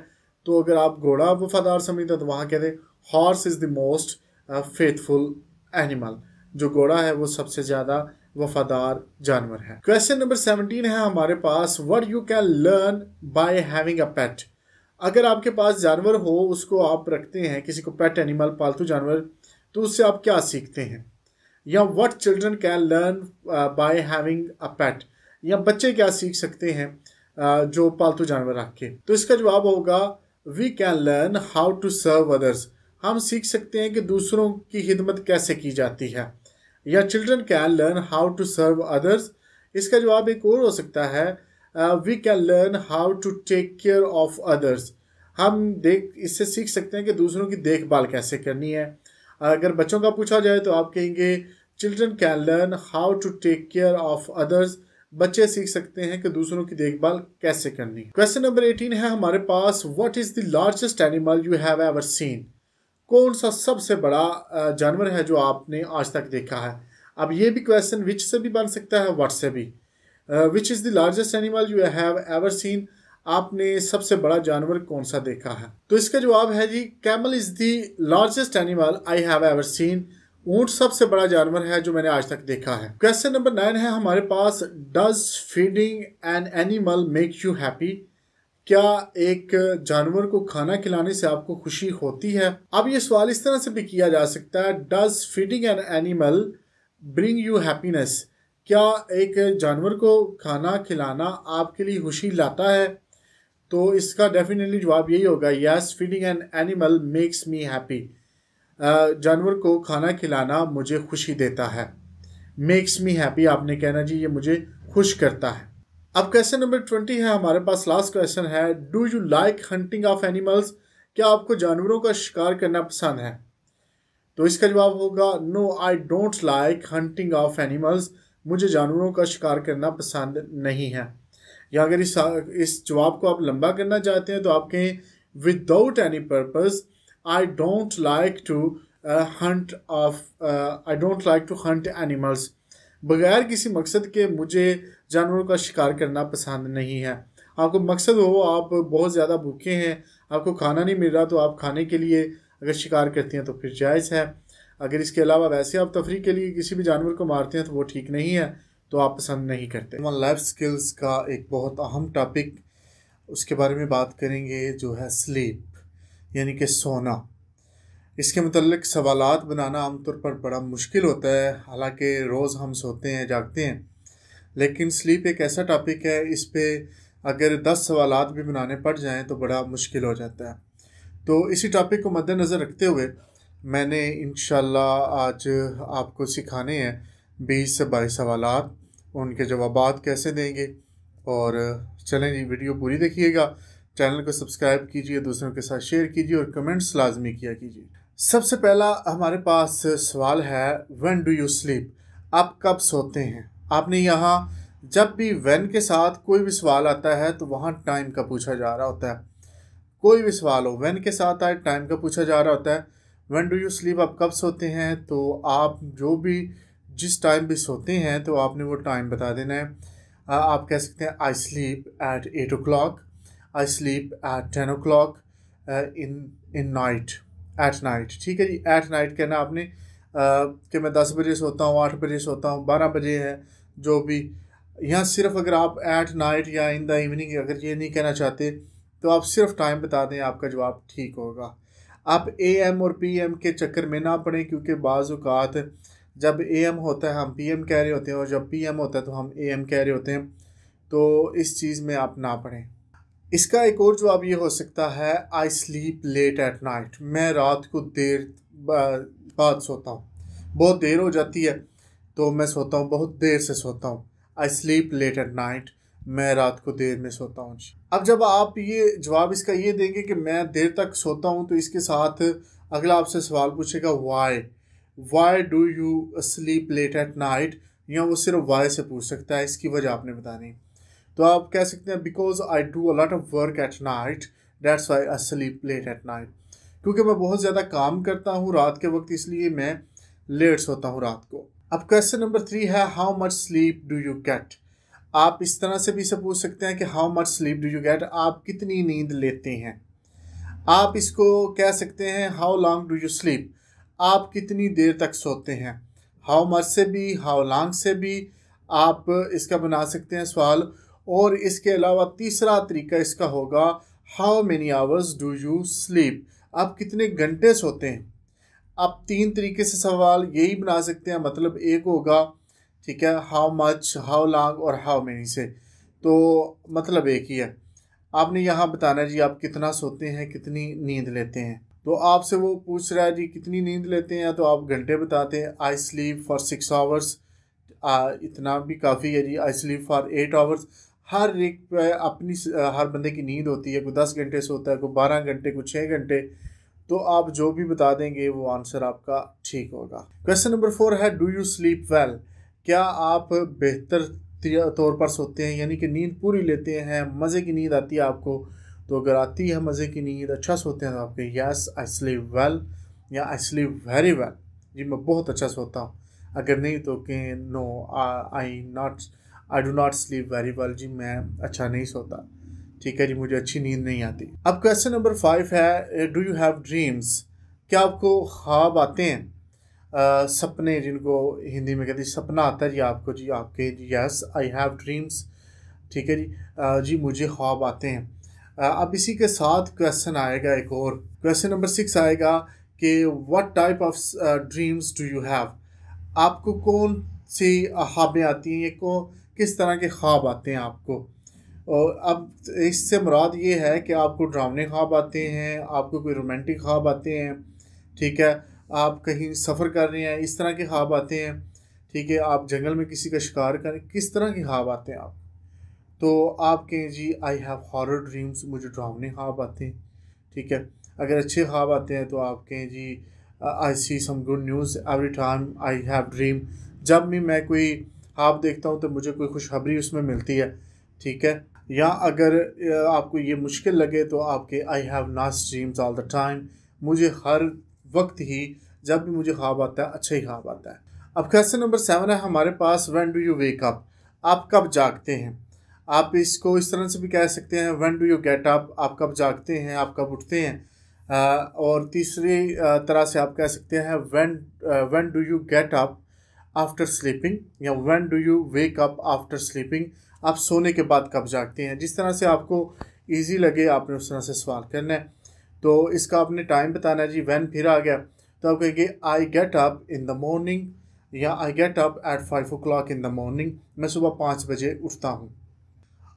तो अगर आप घोड़ा वफादार समझते हैं तो वहाँ कहते हैं horse is the most faithful animal. जो घोड़ा है वो सबसे ज़्यादा वफादार जानवर है। क्वेश्चन नंबर 17 है हमारे पास, what you can learn by having a pet. अगर आपके पास जानवर हो, उसको आप रखते हैं, किसी को पेट एनिमल, पालतू जानवर, तो उससे आप क्या सीखते हैं। या what children can learn by having a pet, या बच्चे क्या सीख सकते हैं जो पालतू जानवर रख के। तो इसका जवाब होगा, we can learn how to serve others. हम सीख सकते हैं कि दूसरों की खिदमत कैसे की जाती है। या children can learn how to serve others. इसका जवाब एक और हो सकता है, we can learn how to take care of others. हम इससे सीख सकते हैं कि दूसरों की देखभाल कैसे करनी है। अगर बच्चों का पूछा जाए तो आप कहेंगे children can learn how to take care of others. बच्चे सीख सकते हैं कि दूसरों की देखभाल कैसे करनी। क्वेश्चन नंबर 18 है हमारे पास, what is the largest animal you have ever seen. कौन सा सबसे बड़ा जानवर है जो आपने आज तक देखा है। अब ये भी क्वेश्चन विच से भी बन सकता है, व्हाट से भी। Which is the largest animal you have ever scene. आपने सबसे बड़ा जानवर कौन सा देखा है। तो इसका जवाब है जी, camel is the largest animal I have ever seen. ऊंट सबसे बड़ा जानवर है जो मैंने आज तक देखा है। क्वेश्चन नंबर 9 है हमारे पास, does feeding an animal make you happy. क्या एक जानवर को खाना खिलाने से आपको खुशी होती है। अब ये सवाल इस तरह से भी किया जा सकता है, does feeding an animal bring you happiness. क्या एक जानवर को खाना खिलाना आपके लिए खुशी लाता है। तो इसका डेफिनेटली जवाब यही होगा, yes, feeding an animal makes me happy. जानवर को खाना खिलाना मुझे खुशी देता है। मेक्स मी हैप्पी आपने कहना जी, ये मुझे खुश करता है। अब क्वेश्चन नंबर 20 है हमारे पास, लास्ट क्वेश्चन है, do you like hunting of animals? क्या आपको जानवरों का शिकार करना पसंद है? तो इसका जवाब होगा no, I don't like hunting of animals. मुझे जानवरों का शिकार करना पसंद नहीं है। या अगर इस जवाब को आप लंबा करना चाहते हैं तो आप कहें without any purpose I don't like to hunt animals. बगैर किसी मकसद के मुझे जानवरों का शिकार करना पसंद नहीं है। आपको मकसद हो, आप बहुत ज़्यादा भूखे हैं, आपको खाना नहीं मिल रहा, तो आप खाने के लिए अगर शिकार करते हैं तो फिर जायज़ है। अगर इसके अलावा वैसे आप तफरी के लिए किसी भी जानवर को मारते हैं तो वो ठीक नहीं है, तो आप पसंद नहीं करते। हम लाइफ स्किल्स का एक बहुत अहम टॉपिक उसके बारे में बात करेंगे, जो है स्लीप, यानी कि सोना। इसके मतलब सवालात बनाना आमतौर पर बड़ा मुश्किल होता है, हालांकि रोज़ हम सोते हैं, जागते हैं, लेकिन स्लीप एक ऐसा टॉपिक है, इस पे अगर 10 सवालात भी बनाने पड़ जाएं तो बड़ा मुश्किल हो जाता है। तो इसी टॉपिक को मद्देनज़र रखते हुए मैंने इंशाल्लाह आज आपको सिखाने हैं 20 से 22 सवालात, उनके जवाबात कैसे देंगे। और चलें जी, वीडियो पूरी देखिएगा, चैनल को सब्सक्राइब कीजिए, दूसरों के साथ शेयर कीजिए और कमेंट्स लाजमी किया कीजिए। सबसे पहला हमारे पास सवाल है, व्हेन डू यू स्लीप? आप कब सोते हैं? आपने यहाँ जब भी व्हेन के साथ कोई भी सवाल आता है तो वहाँ टाइम का पूछा जा रहा होता है। कोई भी सवाल हो, व्हेन के साथ आए, टाइम का पूछा जा रहा होता है। व्हेन डू यू स्लीप, आप कब सोते हैं? तो आप जो भी जिस टाइम भी सोते हैं तो आपने वो टाइम बता देना है। आप कह सकते हैं I sleep at 8 o'clock, I sleep at 10 o'clock, in night, at night. ठीक है जी, एट नाइट कहना आपने कि मैं 10 बजे सोता हूँ, 8 बजे सोता हूँ, 12 बजे है, जो भी। यहाँ सिर्फ अगर आप एट नाइट या इन द इवनिंग अगर ये नहीं कहना चाहते तो आप सिर्फ टाइम बता दें, आपका जवाब ठीक होगा। आप AM और PM के चक्कर में ना पड़ें, क्योंकि बाज़ औक़ात जब AM होता है हम PM कह रहे होते हैं और जब PM होता है तो हम AM कह रहे होते हैं, तो इस चीज़ में आप ना पड़ें। इसका एक और जवाब ये हो सकता है, I sleep late at night. मैं रात को देर बाद सोता हूँ, बहुत देर हो जाती है तो मैं सोता हूँ, बहुत देर से सोता हूँ। I sleep late at night, मैं रात को देर में सोता हूँ। अब जब आप ये जवाब इसका ये देंगे कि मैं देर तक सोता हूँ, तो इसके साथ अगला आपसे सवाल पूछेगा, why do you sleep late at night, या वो सिर्फ वाई से पूछ सकता है, इसकी वजह आपने बतानी। तो आप कह सकते हैं because I do a lot of work at night, that's why I sleep late at night. क्योंकि मैं बहुत ज़्यादा काम करता हूँ रात के वक्त, इसलिए मैं लेट सोता हूँ रात को। अब क्वेश्चन नंबर 3 है, how much sleep do you gate? आप इस तरह से भी इसे पूछ सकते हैं कि how much sleep do you gate, आप कितनी नींद लेते हैं। आप इसको कह सकते हैं how long do you sleep, आप कितनी देर तक सोते हैं। हाउ मच से भी, हाउ लॉन्ग से भी आप इसका बना सकते हैं सवाल। और इसके अलावा तीसरा तरीका इसका होगा, how many hours do you sleep, आप कितने घंटे सोते हैं। आप 3 तरीके से सवाल यही बना सकते हैं, मतलब एक होगा, ठीक है, हाउ मच, हाउ लॉन्ग और हाउ मेनी से, तो मतलब एक ही है। आपने यहाँ बताना है जी आप कितना सोते हैं, कितनी नींद लेते हैं। तो आपसे वो पूछ रहा है जी कितनी नींद लेते हैं, तो आप घंटे बताते हैं, आई स्लीप फॉर 6 आवर्स, इतना भी काफ़ी है जी। I sleep for 8 hours. हर एक पे अपनी हर बंदे की नींद होती है, कोई 10 घंटे सोता है, कोई 12 घंटे, कोई 6 घंटे। तो आप जो भी बता देंगे वो आंसर आपका ठीक होगा। क्वेश्चन नंबर 4 है, डू यू स्लीप वेल? क्या आप बेहतर तौर पर सोते हैं, यानी कि नींद पूरी लेते हैं, मज़े की नींद आती है आपको? तो अगर आती है मज़े की नींद, अच्छा सोते हैं, तो आपके यस आई स्लीप वेल या आई स्लीप वेरी वेल, जी मैं बहुत अच्छा सोता हूँ। अगर नहीं तो कि no, I do not sleep very well, जी मैं अच्छा नहीं सोता, ठीक है जी, मुझे अच्छी नींद नहीं आती। अब क्वेश्चन नंबर 5 है, डू यू हैव ड्रीम्स? क्या आपको ख्वाब आते हैं? सपने, जिनको हिंदी में कहते हैं सपना आता है जी आपको, जी आपके, जी यस आई हैव ड्रीम्स, ठीक है जी। जी मुझे ख्वाब आते हैं। अब इसी के साथ क्वेश्चन आएगा एक और, क्वेश्चन नंबर 6 आएगा कि what type of dreams do you have? आपको कौन सी ख्वाबें आती हैं, को किस तरह के ख्वाब आते हैं आपको? और अब इससे मुराद ये है कि आपको डरावने ख्वाब आते हैं, आपको कोई रोमांटिक ख्वाब आते हैं, ठीक है, आप कहीं सफ़र कर रहे हैं, इस तरह के ख्वाब आते हैं, ठीक है, आप जंगल में किसी का शिकार करें, किस तरह के ख्वाब आते हैं आप, तो आप कहें जी आई हैव हॉरर ड्रीम्स, मुझे डरावने ख्वाब आते हैं, ठीक है। अगर अच्छे ख्वाब आते हैं तो आप कहें जी I see some good news every time I have dream, जब भी मैं कोई ख्वाब देखता हूँ तो मुझे कोई खुशखबरी उसमें मिलती है, ठीक है। या अगर आपको ये मुश्किल लगे तो आपके I have nice dreams all the time, मुझे हर वक्त ही जब भी मुझे ख्वाब आता है अच्छा ही ख्वाब आता है। अब क्वेश्चन नंबर 7 है हमारे पास, when do you wake up, आप कब जागते हैं। आप इसको इस तरह से भी कह सकते हैं, when do you get up, आप कब जागते हैं, आप कब उठते हैं। और तीसरी तरह से आप कह सकते हैं, when do you get up after sleeping, या when do you wake up after sleeping, आप सोने के बाद कब जागते हैं। जिस तरह से आपको ईजी लगे आपने उस तरह से सवाल करना है। तो इसका आपने टाइम बताना है जी, व्हेन फिर आ गया तो आप कहेंगे I get up in the morning, या I get up at 5 o'clock in the morning, मैं सुबह 5 बजे उठता हूँ।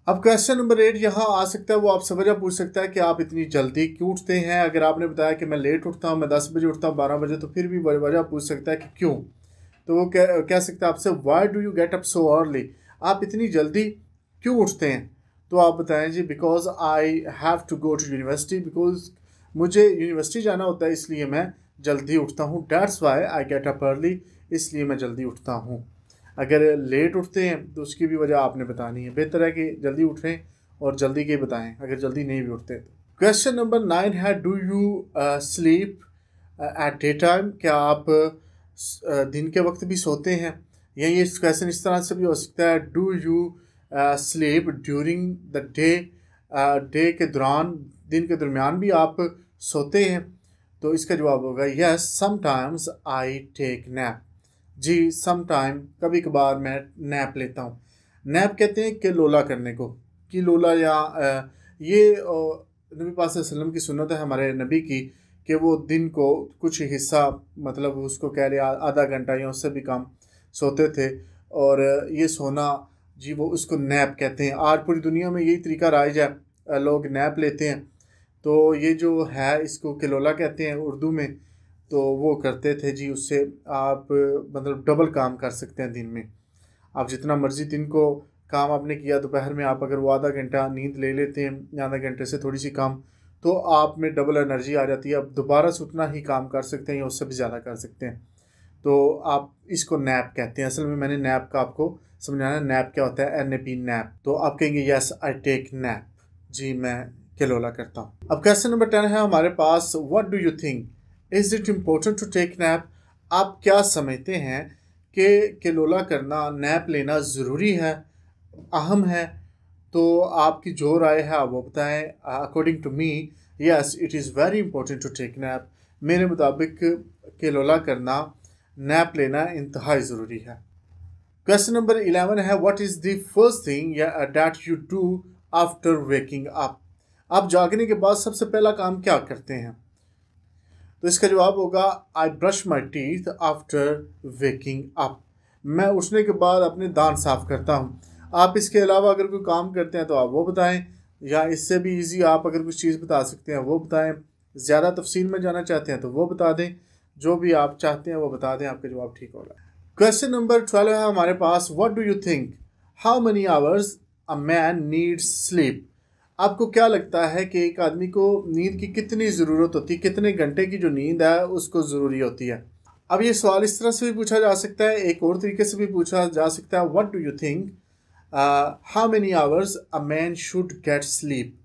अब क्वेश्चन नंबर 8 यहाँ आ सकता है, वो आपसे वजह पूछ सकता है कि आप इतनी जल्दी क्यों उठते हैं। अगर आपने बताया कि मैं लेट उठता हूँ, मैं 10 बजे उठता हूँ, 12 बजे, तो फिर भी वजह पूछ सकता है कि क्यों। तो वो कह सकता है आपसे, why do you get up so early, आप इतनी जल्दी क्यों उठते हैं। तो आप बताएं जी, because I have to go to university, because मुझे यूनिवर्सिटी जाना होता है इसलिए मैं जल्दी उठता हूँ। That's why I get up early, इसलिए मैं जल्दी उठता हूँ। अगर लेट उठते हैं तो उसकी भी वजह आपने बतानी है। बेहतर है कि जल्दी उठें और जल्दी के बताएं अगर जल्दी नहीं भी उठते तो। क्वेश्चन नंबर 9 है, do you sleep at day time, क्या आप दिन के वक्त भी सोते हैं। या ये क्वेश्चन इस तरह से भी हो सकता है, do you sleep during the day, day के दौरान, दिन के दरमियान भी आप सोते हैं। तो इसका जवाब होगा yes, sometimes I take nap, जी सम टाइम, कभी कभार मैं नैप लेता हूँ। नैप कहते हैं किलोला करने को, किलोला, या ये नबी पाक सल्लल्लाहु अलैहि वसल्लम की सुन्नत है हमारे नबी की, कि वो दिन को कुछ हिस्सा, मतलब उसको कह लिया आधा घंटा या उससे भी कम सोते थे। और ये सोना जी वो उसको नैप कहते हैं। आज पूरी दुनिया में यही तरीका राइज है, लोग नैप लेते हैं। तो ये जो है इसको किलोला कहते हैं उर्दू में। तो वो करते थे जी, उससे आप मतलब डबल काम कर सकते हैं दिन में। आप जितना मर्ज़ी दिन को काम आपने किया, दोपहर में आप अगर वो आधा घंटा नींद ले लेते हैं या आधा घंटे से थोड़ी सी कम, तो आप में डबल एनर्जी आ जाती है। आप दोबारा से उतना ही काम कर सकते हैं या उससे भी ज़्यादा कर सकते हैं। तो आप इसको नैप कहते हैं। असल में मैंने नैप का आपको समझाना, नैप क्या होता है, NAP नैप। तो आप कहेंगे यस आई टेक नैप, जी मैं किलोला करता हूँ। अब क्वेश्चन नंबर 10 है हमारे पास, what do you think, is it important to take nap, आप क्या समझते हैं कि किलोला करना, नैप लेना ज़रूरी है, अहम है। तो आपकी जो राय है आप वो बताएं। According to me, yes it is very important to take nap, मेरे मुताबिक किलोला करना, नैप लेना इंतहाई ज़रूरी है। क्वेश्चन नंबर 11 है, what is the first thing that you do after waking up, आप जागने के बाद सबसे पहला काम क्या करते हैं। तो इसका जवाब होगा, I brush my teeth after waking up, मैं उठने के बाद अपने दांत साफ़ करता हूँ। आप इसके अलावा अगर कोई काम करते हैं तो आप वो बताएं, या इससे भी इजी आप अगर कुछ चीज़ बता सकते हैं वो बताएं। ज़्यादा तफसील में जाना चाहते हैं तो वो बता दें, जो भी आप चाहते हैं वो बता दें, आपका जवाब ठीक होगा। क्वेश्चन नंबर 12 है हमारे पास, what do you think, how many hours a man needs sleep, आपको क्या लगता है कि एक आदमी को नींद की कितनी ज़रूरत होती है, कितने घंटे की जो नींद है उसको ज़रूरी होती है। अब ये सवाल इस तरह से भी पूछा जा सकता है, एक और तरीके से भी पूछा जा सकता है, what do you think how many hours a man should get sleep,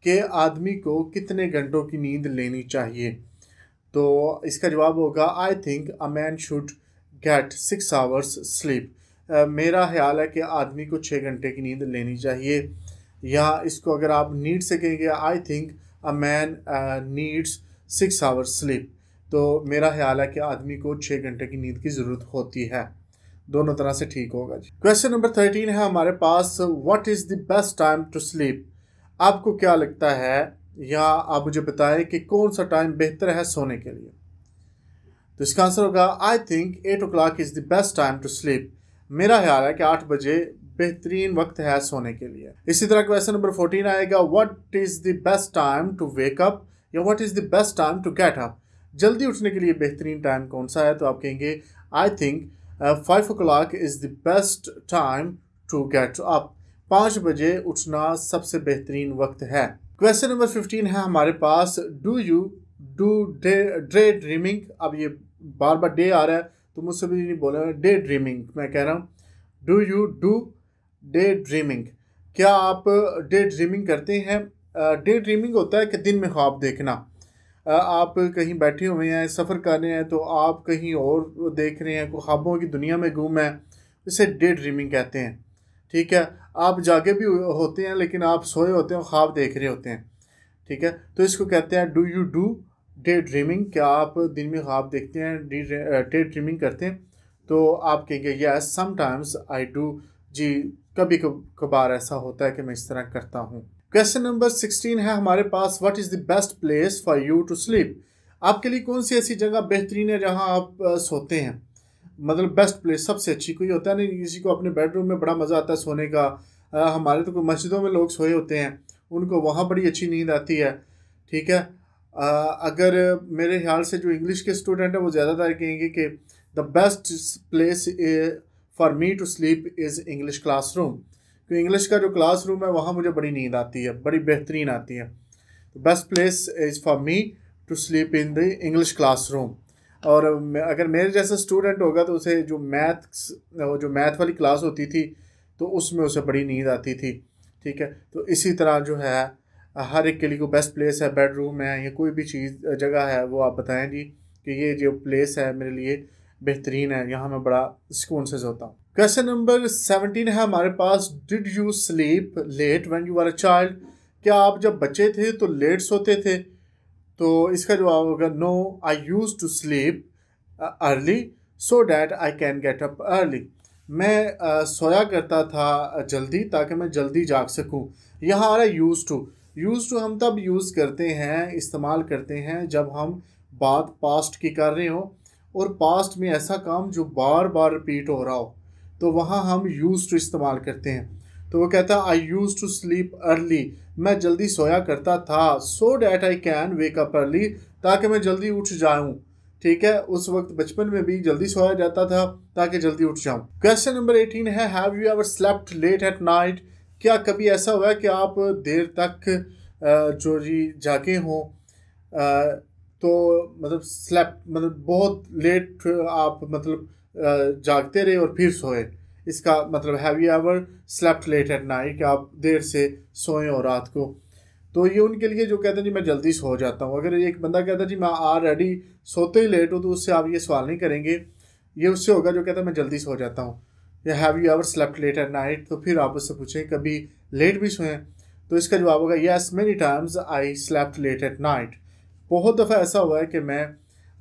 के आदमी को कितने घंटों की नींद लेनी चाहिए। तो इसका जवाब होगा, I think a man should get 6 hours sleep, मेरा ख्याल है कि आदमी को 6 घंटे की नींद लेनी चाहिए। या इसको अगर आप नीड से कहेंगे, I think a man needs 6 hours sleep, तो मेरा ख्याल है कि आदमी को 6 घंटे की नींद की ज़रूरत होती है। दोनों तरह से ठीक होगा जी। क्वेश्चन नंबर 13 है हमारे पास, what is the best time to sleep, आपको क्या लगता है, या आप मुझे बताएं कि कौन सा टाइम बेहतर है सोने के लिए। तो इसका आंसर होगा, I think 8 o'clock is the best time to sleep, मेरा ख्याल है कि 8 बजे बेहतरीन वक्त है सोने के लिए। इसी तरह क्वेश्चन नंबर 14 आएगा, what is the best time to wake up या what is the best time to get up. जल्दी उठने के लिए बेहतरीन टाइम कौन सा है? तो आप कहेंगे I think 5 o'clock is the best time to get up. 5 बजे उठना सबसे बेहतरीन वक्त है। क्वेश्चन नंबर 15 है हमारे पास, do you do day dreaming. अब ये बार बार डे आ रहा है तो मुझसे भी नहीं बोला, डे ड्रीमिंग मैं कह रहा हूँ। Do you do day dreaming, क्या आप डे ड्रीमिंग करते हैं? डे ड्रीमिंग होता है कि दिन में ख्वाब देखना। आप कहीं बैठे हुए हैं, सफ़र कर रहे हैं, तो आप कहीं और देख रहे हैं, ख्वाबों की दुनिया में गुम है, इसे डे ड्रीमिंग कहते हैं। ठीक है, आप जागे भी होते हैं लेकिन आप सोए होते हैं, ख्वाब देख रहे होते हैं। ठीक है, तो इसको कहते हैं do you do day dreaming. क्या आप दिन में ख्वाब देखते हैं, डे ड्रीमिंग करते हैं? तो आप कहेंगे यस समटाइम्स आई डू। जी, कभी कभार ऐसा होता है कि मैं इस तरह करता हूँ। क्वेश्चन नंबर 16 है हमारे पास, what is the best place for you to sleep. आपके लिए कौन सी ऐसी जगह बेहतरीन है जहाँ आप सोते हैं? मतलब बेस्ट प्लेस, सबसे अच्छी। कोई होता है नहीं किसी को अपने बेडरूम में बड़ा मज़ा आता है सोने का। हमारे तो कोई मस्जिदों में लोग सोए होते हैं, उनको वहाँ बड़ी अच्छी नींद आती है। ठीक है, अगर मेरे ख्याल से जो इंग्लिश के स्टूडेंट हैं वो ज़्यादातर कहेंगे कि the best place for me to sleep is English classroom. क्योंकि इंग्लिश का जो क्लासरूम है वहाँ मुझे बड़ी नींद आती है, बड़ी बेहतरीन आती है। तो best place is for me to sleep in the English classroom. और अगर मेरे जैसा स्टूडेंट होगा तो उसे जो मैथ वाली क्लास होती थी तो उसमें उसे बड़ी नींद आती थी। ठीक है, तो इसी तरह जो है हर एक के लिए कोई बेस्ट प्लेस है, बेडरूम है या कोई भी चीज़ जगह है, वो आप बताएं जी कि ये जो प्लेस है मेरे लिए बेहतरीन है, यहाँ मैं बड़ा सुकून से सोता हूँ। क्वेश्चन नंबर 17 है हमारे पास, did you sleep late when you are a child. क्या आप जब बच्चे थे तो लेट सोते थे? तो इसका जवाब होगा no, I use to sleep early so that I can get up early. मैं सोया करता था जल्दी ताकि मैं जल्दी जाग सकूं। यहाँ आ रहा है यूज़ टू। यूज़ टू हम तब यूज़ करते हैं, इस्तेमाल करते हैं जब हम बात पास्ट की कर रहे हो और पास्ट में ऐसा काम जो बार बार रिपीट हो रहा हो, तो वहाँ हम यूज़ टू इस्तेमाल करते हैं। तो वो कहता है आई यूज़ टू स्लीप अर्ली, मैं जल्दी सोया करता था, सो that I can wake up early, ताकि मैं जल्दी उठ जाऊं। ठीक है, उस वक्त बचपन में भी जल्दी सोया जाता था ताकि जल्दी उठ जाऊं। क्वेश्चन नंबर 18 है, have you ever slept late at night. क्या कभी ऐसा हुआ है कि आप देर तक जो जी जागे हों, तो मतलब स्लेप्ट मतलब बहुत लेट आप मतलब जागते रहे और फिर सोए। इसका मतलब have you ever slept late at night, कि आप देर से सोएं और रात को। तो ये उनके लिए जो कहते हैं जी मैं जल्दी सो जाता हूँ। अगर एक बंदा कहता है जी मैं ऑलरेडी सोते ही लेट हूँ, तो उससे आप ये सवाल नहीं करेंगे, ये उससे होगा जो कहता है मैं जल्दी सो जाता हूँ। या have you ever slept late at night, तो फिर आप उससे पूछें कभी लेट भी सोएं, तो इसका जवाब होगा yes many times I slept late at night. बहुत दफ़ा ऐसा हुआ है कि मैं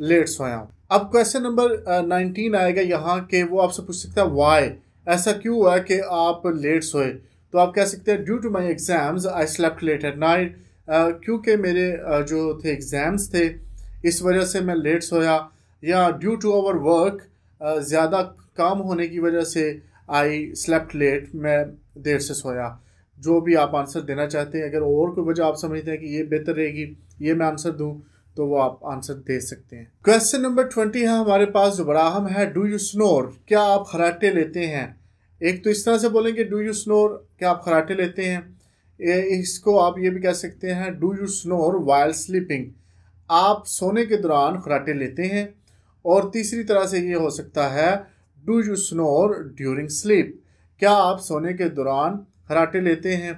लेट सोया हूँ। अब क्वेश्चन नंबर 19 आएगा यहाँ के, वो आपसे पूछ सकता है वाई, ऐसा क्यों हुआ कि आप लेट सोए। तो आप कह सकते हैं due to my exams I slept late at night, क्योंकि मेरे जो थे एग्ज़ाम्स थे इस वजह से मैं लेट सोया। या ड्यू टू आवर वर्क, ज़्यादा काम होने की वजह से आई स्लेप्ट लेट, मैं देर से सोया। जो भी आप आंसर देना चाहते हैं, अगर और कोई वजह आप समझते हैं कि ये बेहतर रहेगी ये मैं आंसर दूं, तो वो आप आंसर दे सकते हैं। क्वेश्चन नंबर 20 है हमारे पास जो बड़ा अहम है, डू यू स्नोर, क्या आप खराटे लेते हैं। एक तो इस तरह से बोलेंगे डू यू स्नोर, क्या आप खराटे लेते हैं। इसको आप ये भी कह सकते हैं do you snore while sleeping, आप सोने के दौरान खराटे लेते हैं। और तीसरी तरह से ये हो सकता है do you snore during sleep, क्या आप सोने के दौरान खराटे लेते हैं।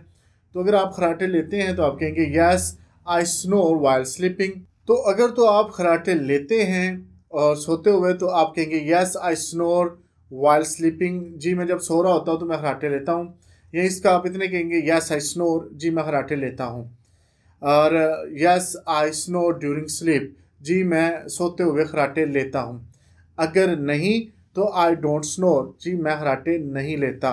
तो अगर आप खराटे लेते हैं तो आप कहेंगे yes I snore while sleeping. तो अगर तो आप खराटे लेते हैं और सोते हुए, तो आप कहेंगे yes I snore while sleeping, जी मैं जब सो रहा होता हूँ तो मैं खराटे लेता हूँ। या इसका आप इतने कहेंगे यस आई स्नोर, जी मैं खराटे लेता हूँ। और yes I snore during sleep, जी मैं सोते हुए खराटे लेता हूँ। अगर नहीं तो आई डोंट स्नोर, जी मैं खराटे नहीं लेता।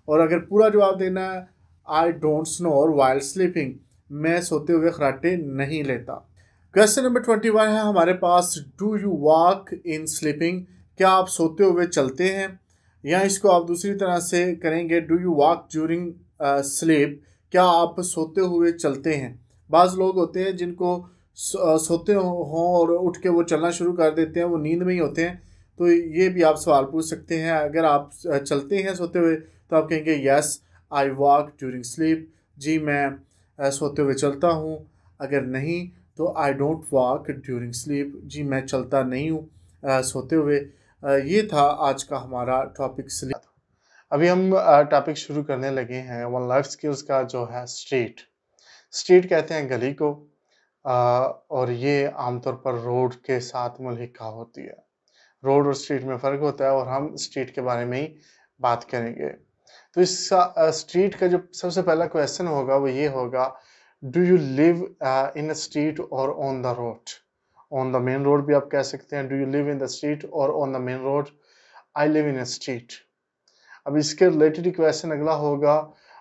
और अगर पूरा जवाब देना है I don't snore while sleeping, मैं सोते हुए खराटे नहीं लेता। क्वेश्चन नंबर 21 है हमारे पास, do you walk in sleeping, क्या आप सोते हुए चलते हैं। या इसको आप दूसरी तरह से करेंगे, do you walk during sleep, क्या आप सोते हुए चलते हैं। बाज़ लोग होते हैं जिनको सोते हों और उठ के वो चलना शुरू कर देते हैं, वो नींद में ही होते हैं। तो ये भी आप सवाल पूछ सकते हैं। अगर आप चलते हैं सोते हुए तो आप कहेंगे yes I walk during sleep, जी मैं सोते हुए चलता हूँ। अगर नहीं तो I don't walk during sleep, जी मैं चलता नहीं हूँ सोते हुए। ये था आज का हमारा टॉपिक स्लीप। अभी हम टॉपिक शुरू करने लगे हैं वन लाइफ स्किल्स का, जो है स्ट्रीट। स्ट्रीट कहते हैं गली को, और ये आमतौर पर रोड के साथ मुल्हिका होती है। रोड और स्ट्रीट में फ़र्क होता है और हम स्ट्रीट के बारे में ही बात करेंगे। तो इस स्ट्रीट का जो सबसे पहला क्वेश्चन होगा वो ये होगा, do you live in a street और on the road. On the main road भी आप कह सकते हैं, do you live in the street और on the main road. I live in a street. अब इसके रिलेटेड क्वेश्चन अगला होगा,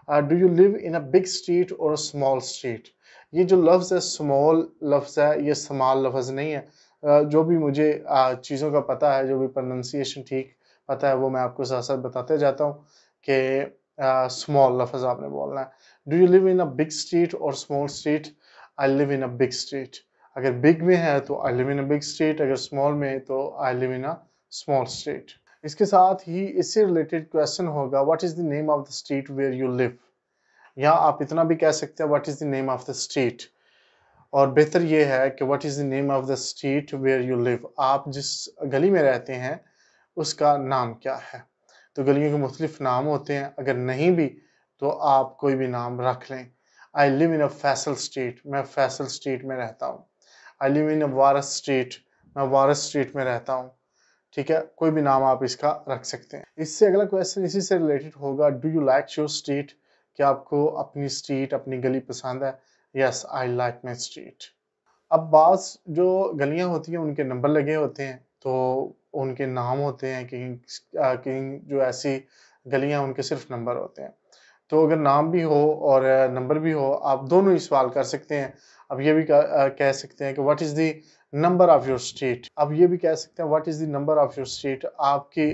do you live in a big street और स्मॉल स्ट्रीट। ये जो लफ्ज़ है स्मॉल लफ्ज़ है, ये स्मॉल लफ्ज़ नहीं है। जो भी मुझे चीज़ों का पता है, जो भी प्रोनाउंसिएशन ठीक पता है, वो मैं आपको साथ साथ बताते जाता हूँ कि स्मॉल लफ्ज़ आपने बोलना है। Do you live in a big street और small street. I live in a big street. अगर बिग में है तो I live in a big street, अगर स्मॉल में है तो I live in a small street. इसके साथ ही इससे रिलेटेड क्वेश्चन होगा, what is the name of the street where you live. या आप इतना भी कह सकते हैं, what is the name of the street. और बेहतर ये है कि what is the name of the street where you live. आप जिस गली में रहते हैं उसका नाम क्या है। तो गलियों के मुख्तलिफ नाम होते हैं, अगर नहीं भी तो आप कोई भी नाम रख लें। आई live in a Faisal street, मैं फैसल स्ट्रीट में रहता हूँ। आई लिव इन अ वारस स्ट्रीट, मैं वारस स्ट्रीट में रहता हूँ। ठीक है, कोई भी नाम आप इसका रख सकते हैं। इससे अगला क्वेश्चन इसी से रिलेटेड होगा, do you like your street. क्या आपको अपनी स्ट्रीट, अपनी गली पसंद है। Yes I like my street. अब बास जो गलियां होती हैं उनके नंबर लगे होते हैं, तो उनके नाम होते हैं कि जो ऐसी गलियां उनके सिर्फ नंबर होते हैं। तो अगर नाम भी हो और नंबर भी हो, आप दोनों ही सवाल कर सकते हैं। अब ये भी कह सकते हैं कि what is the number of your street. अब ये भी कह सकते हैं what is the number of your street, आपकी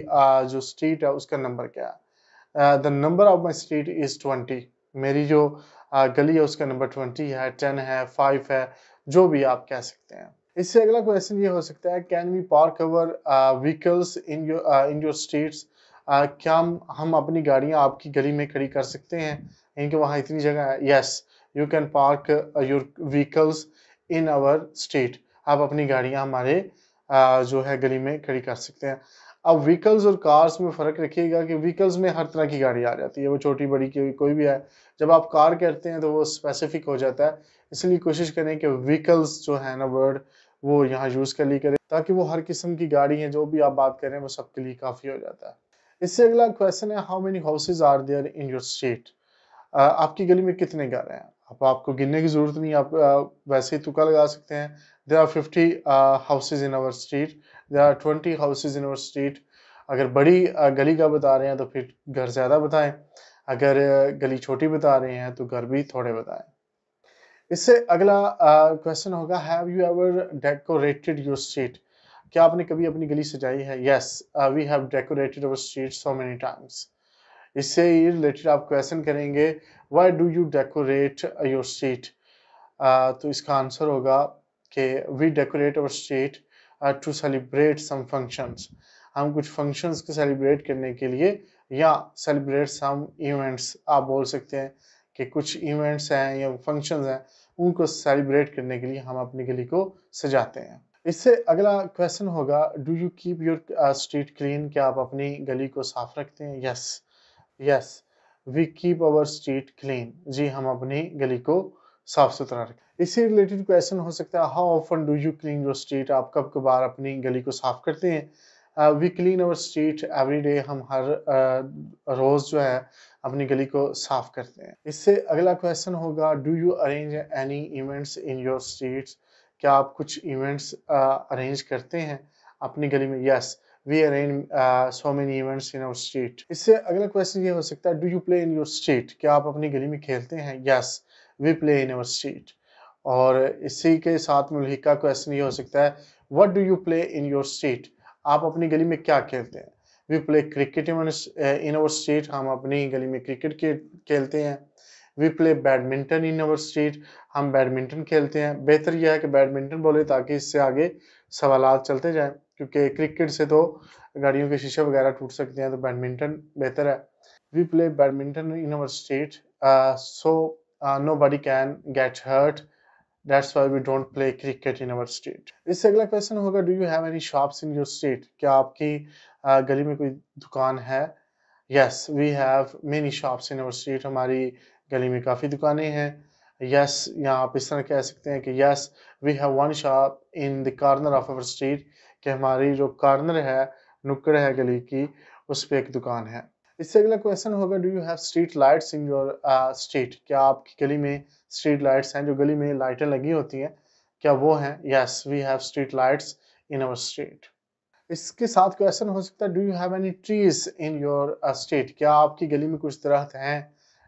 जो स्ट्रीट है उसका नंबर क्या है। The number of my street is 20। मेरी जो गली है उसका नंबर 20 है, 10 है, 5 है, जो भी आप कह सकते हैं। इससे अगला क्वेश्चन ये हो सकता है, can we park our vehicles in your streets. क्या हम अपनी गाड़ियां आपकी गली में खड़ी कर सकते हैं, इनके वहाँ इतनी जगह है। Yes you can park your vehicles in our street. आप अपनी गाड़ियां हमारे जो है गली में खड़ी कर सकते हैं। अब व्हीकल्स और कार्स में फ़र्क रखिएगा कि व्हीकल्स में हर तरह की गाड़ी आ जाती है, वो छोटी बड़ी कोई भी है। जब आप कार कहते हैं तो वो स्पेसिफिक हो जाता है, इसलिए कोशिश करें कि व्हीकल्स जो है ना वर्ड, वो यहाँ यूज़ कर ली करें, ताकि वो हर किस्म की गाड़ी है जो भी आप बात कर रहे हैं वो सबके लिए काफ़ी हो जाता है। इससे अगला क्वेश्चन है, how many houses are there in your street. आपकी गली में कितने घर हैं। अब आपको गिनने की जरूरत नहीं, आप वैसे ही तुक्का लगा सकते हैं। There are 50 houses in our street, there are 20 houses in our street. अगर बड़ी गली का बता रहे हैं तो फिर घर ज़्यादा बताएं, अगर गली छोटी बता रहे हैं तो घर भी थोड़े बताएं। इससे अगला क्वेश्चन होगा, have you ever decorated your street. क्या आपने कभी अपनी गली सजाई है। Yes we have decorated our street so many times. इससे ये रिलेटेड आप क्वेश्चन करेंगे, why do you decorate your street. तो इसका आंसर होगा कि we decorate our street to celebrate some functions. हम कुछ फंक्शंस को सेलिब्रेट करने के लिए, या सेलिब्रेट सम इवेंट्स आप बोल सकते हैं कि कुछ इवेंट्स हैं या फंक्शंस हैं, उनको सेलिब्रेट करने के लिए हम अपनी गली को सजाते हैं। इससे अगला क्वेश्चन होगा, do you keep your street clean. क्या आप अपनी गली को साफ रखते हैं। Yes we keep our street clean. जी हम अपनी गली को साफ सुथरा रखें। इससे रिलेटेड क्वेश्चन हो सकता है, how often do you clean your street. आप कब कभार अपनी गली को साफ करते हैं। We clean our street every day. हम हर रोज जो है अपनी गली को साफ करते हैं। इससे अगला क्वेश्चन होगा, do you arrange any events in your streets. क्या आप कुछ इवेंट्स अरेंज करते हैं अपनी गली में। Yes we arrange so many events in our street. इससे अगला क्वेश्चन ये हो सकता है, do you play in your street. क्या आप अपनी गली में खेलते हैं। Yes we play in our street. और इसी के साथ मुल्हिका क्वेश्चन ये हो सकता है, what do you play in your street. आप अपनी गली में क्या खेलते हैं। We play cricket in our street, हम अपनी गली में क्रिकेट खेलते हैं। We play badminton in our street, हम बैडमिंटन खेलते हैं। बेहतर यह है कि बैडमिंटन बोले ताकि इससे आगे सवालात चलते जाएं, क्योंकि क्रिकेट से तो गाड़ियों के शीशे वगैरह टूट सकते हैं, तो बैडमिंटन बेहतर है। We play badminton in our street so nobody can get hurt, that's why we don't play cricket in our street। इससे अगला क्वेश्चन होगा, do you have any shops in your street, क्या आपकी गली में कोई दुकान है? Yes we have many shops in our street, हमारी गली में काफ़ी दुकानें हैं। यस यहाँ आप इस तरह कह सकते हैं कि yes we have one shop in the corner of our street, कि हमारी जो कॉर्नर है, नुक्कड़ है गली की, उस पर एक दुकान है। इससे अगला क्वेश्चन होगा, do you have street lights in your street, क्या आपकी गली में स्ट्रीट लाइट्स हैं, जो गली में लाइटें लगी होती हैं, क्या वो हैं? Yes we have street lights in our street. इसके साथ क्वेश्चन हो सकता है, do you have any trees in your street, क्या आपकी गली में कुछ दरख्त हैं?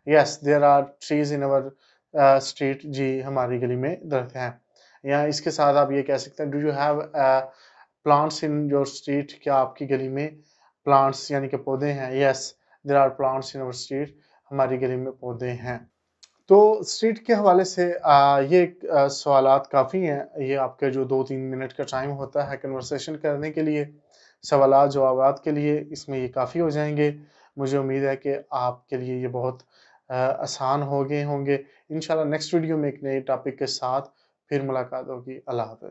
Yes there are trees in our street, जी हमारी गली में दरख्त हैं। या इसके साथ आप ये कह सकते हैं, do you have plants in your street, क्या आपकी गली में प्लांट्स यानी कि पौधे हैं? Yes there are plants in our street, हमारी गली में पौधे हैं। तो स्ट्रीट के हवाले से ये सवालात काफ़ी हैं। ये आपके जो 2-3 मिनट का टाइम होता है कन्वर्सेशन करने के लिए, सवालात जवाबात के लिए, इसमें ये काफ़ी हो जाएंगे। मुझे उम्मीद है कि आपके लिए ये बहुत आसान हो गए होंगे। इंशाल्लाह नेक्स्ट वीडियो में एक नए टॉपिक के साथ फिर मुलाकात होगी। अल्लाह हाफ़िज़।